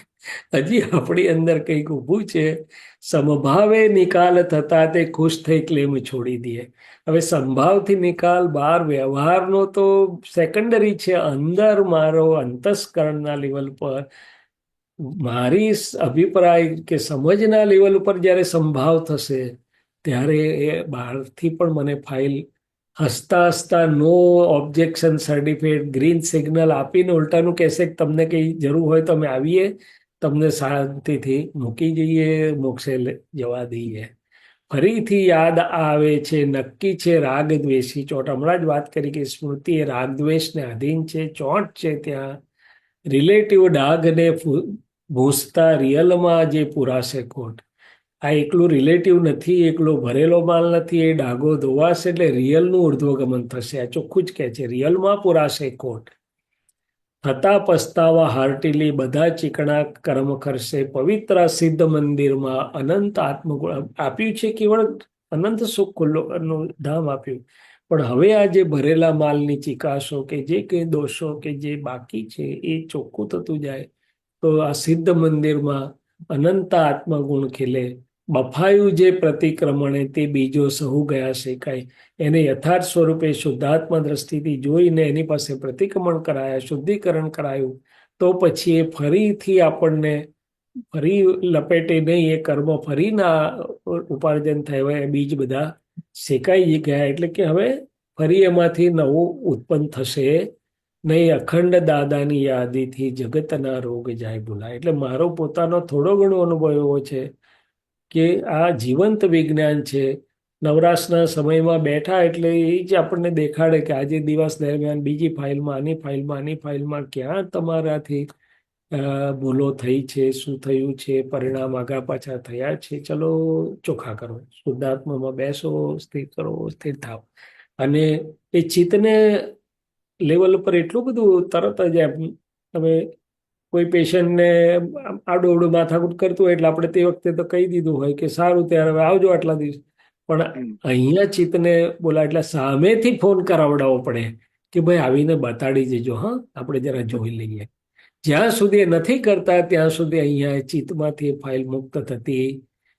હજી આપણી અંદર કંઈક ઊભું છે. સમભાવે નિકાલ થતા તે ખુશ થઈ ક્લેમ છોડી દે. હવે સંભાવથી નિકાલ બહાર વ્યવહારનો તો સેકન્ડરી છે. અંદર મારો અંતસ્કરણના લેવલ પર મારી અભિપ્રાય કે સમજના લેવલ ઉપર જ્યારે સંભાવ થશે ત્યારે એ બહારથી પણ મને ફાઇલ હસતા હસતા નો ઓબ્જેક્શન સર્ટિફિકેટ ગ્રીન સિગ્નલ આપીને ઉલટાનું કહેશે કે તમને કંઈ જરૂર હોય તો અમે આવીએ, તમને શાંતિથી મૂકી જઈએ, મોક્ષે જવા દઈએ. ફરીથી યાદ આવે છે નક્કી છે રાગ દ્વેષી ચોટ. હમણાં જ વાત કરી કે સ્મૃતિ એ રાગ દ્વેષને આધીન છે, ચોટ છે ત્યાં. રિલેટિવ ડાઘને ભૂસતા રિયલમાં જે પુરાશે ખોટ. આ એકલું રિલેટિવ નથી, એકલો ભરેલો માલ નથી, એ ડાઘો ધોવાશે એટલે રિયલનું ઉર્ધ્વગમન થશે. આ ચોખ્ખું જ કહે છે, રિયલમાં પુરાશે ખોટ. થતા પસ્તાવા હાર્ટીલી બધા ચીકણા કર્મ કરશે. પવિત્ર સિદ્ધ મંદિરમાં અનંત આત્મગુણ આપ્યું છે, કેવળ અનંત સુખ ખુલ્લું ધામ આપ્યું. પણ હવે આ જે ભરેલા માલની ચિકાશો કે જે કંઈ દોષો કે જે બાકી છે એ ચોખ્ખું થતું જાય તો આ સિદ્ધ મંદિરમાં અનંત આત્મગુણ ખીલે. બફાયું જે પ્રતિક્રમણે તે બીજો સહુ ગયા શેકાય. એને યથાર્થ સ્વરૂપે શુદ્ધાત્મા દ્રષ્ટિથી જોઈને એની પાસે પ્રતિક્રમણ કરાયા, શુદ્ધિકરણ કરાયું તો પછી એ ફરીથી આપણને ફરી લપેટે નહીં, એ કર્મ ફરી ના ઉપાર્જન થયા, એ બીજ બધા શેકાઈ ગયા. એટલે કે હવે ફરી એમાંથી નવું ઉત્પન્ન થશે નહીં. અખંડ દાદાની યાદીથી જગતના રોગ જાય ભૂલાય. એટલે મારો પોતાનો થોડો ઘણો અનુભવ એવો છે કે આ જીવંત વિજ્ઞાન છે. નવરાશના સમયમાં બેઠા એટલે એ જ આપણને દેખાડે કે આજે દિવસ દરમિયાન બીજી ફાઇલમાં, આની ફાઇલમાં, આની ફાઇલમાં ક્યાં તમારાથી ભૂલો થઈ છે, શું થયું છે, પરિણામ આગા પાછા થયા છે. ચલો ચોખ્ખા કરો, શુદ્ધાત્મામાં બેસો, સ્થિર કરો, સ્થિર થાવ. અને એ ચિત્તને લેવલ પર એટલું બધું તરત જ તમે કોઈ પેશન્ટને આડોવડું માથાકૂટ કરતું હોય એટલે આપણે તે વખતે તો કહી દીધું હોય કે સારું ત્યારે હવે આવજો આટલા દિવસ. પણ અહીંયા ચિત્તને બોલા એટલે સામેથી ફોન કરાવડાવવો પડે કે ભાઈ આવીને બતાડી દેજો, હા આપણે જરા જોઈ લઈએ. જ્યાં સુધી એ નથી કરતા ત્યાં સુધી અહીંયા એ ચિત્તમાંથી એ ફાઇલ મુક્ત થતી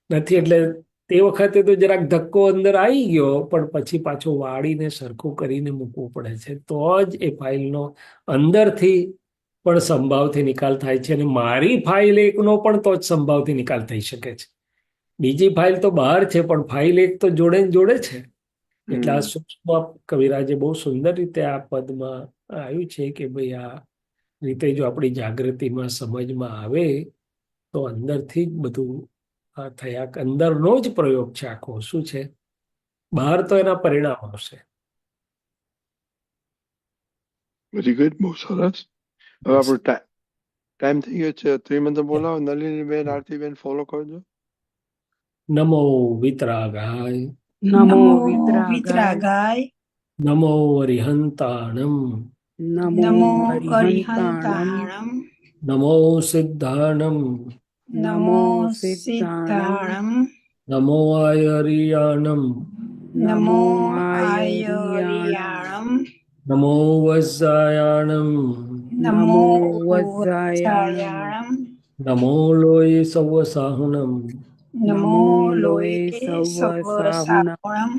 નથી. એટલે તે વખતે તો જરાક ધક્કો અંદર આવી ગયો, પણ પછી પાછો વાળીને સરખું કરીને મૂકવું પડે છે, તો જ એ ફાઇલનો અંદરથી પણ સંભાવથી નિકાલ થાય છે. અને મારી ફાઇલ એકનો પણ તો જ સંભાવથી નિકાલ થઈ શકે છે. બીજી ફાઇલ તો બહાર છે, પણ ફાઇલ એક તો જોડે ને જોડે છે. એટલે આ સૂક્ષ્મ કવિરાજે બહુ સુંદર રીતે આ પદમાં આવ્યું છે કે ભાઈ આ રીતે જો આપણી જાગૃતિમાં સમજમાં આવે તો અંદરથી જ બધું થયા. અંદરનો જ પ્રયોગ છે આખો. શું છે? બહાર તો એના પરિણામ આવશે. વેરી ગુડ, બહુ સરસ. હવે આપણો ટાઈમ થઈ ગયો છે. ત્રિમંત્ર બોલાવો. નલિનીબેન, આરતીબેન ફોલો કરજો. નમો વિતરાગાય, નમો વિતરાગાય, નમો અરિહંતાણમ, નમો અરિહંતાણમ, નમો સિદ્ધાણમ, નમો સિદ્ધાણમ, નમો આયરિયાણમ, નમો આયરિયાણમ, નમો વજ્જાયાણમ, નમો વજ્જાયાણમ, નમો લોય સવ સાહુણમ, નમો લોય સવ સાહુણમ,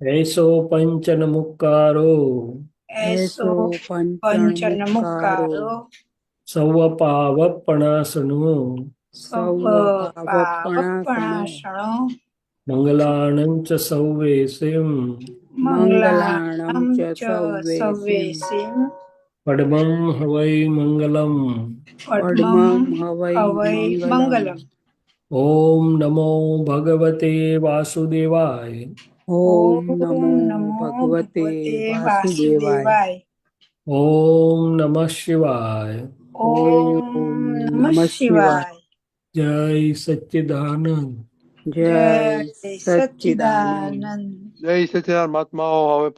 એસો પંચન મુક્કારો, એસો પંચન મુક્કારો, સવ પાવપણાસનો, સવ પાવપણાસનો, મંગલાણં ચ સૌવેસિમ, મંગલાણં ચ સૌવેસિમ, પડમં હવૈ મંગલમ, પડમં હવૈ મંગલમ. ઓમ નમો ભગવતે વાસુદેવાય, ઓમ નમો ભગવતે વાસુદેવાય, ઓમ નમઃ શિવાય, ઓમ નમઃ શિવાય. જય સચ્ચિદાનંદ, જય સચ્ચિદાનંદ. જય સચિદાનંદ મહાત્માઓ. હવે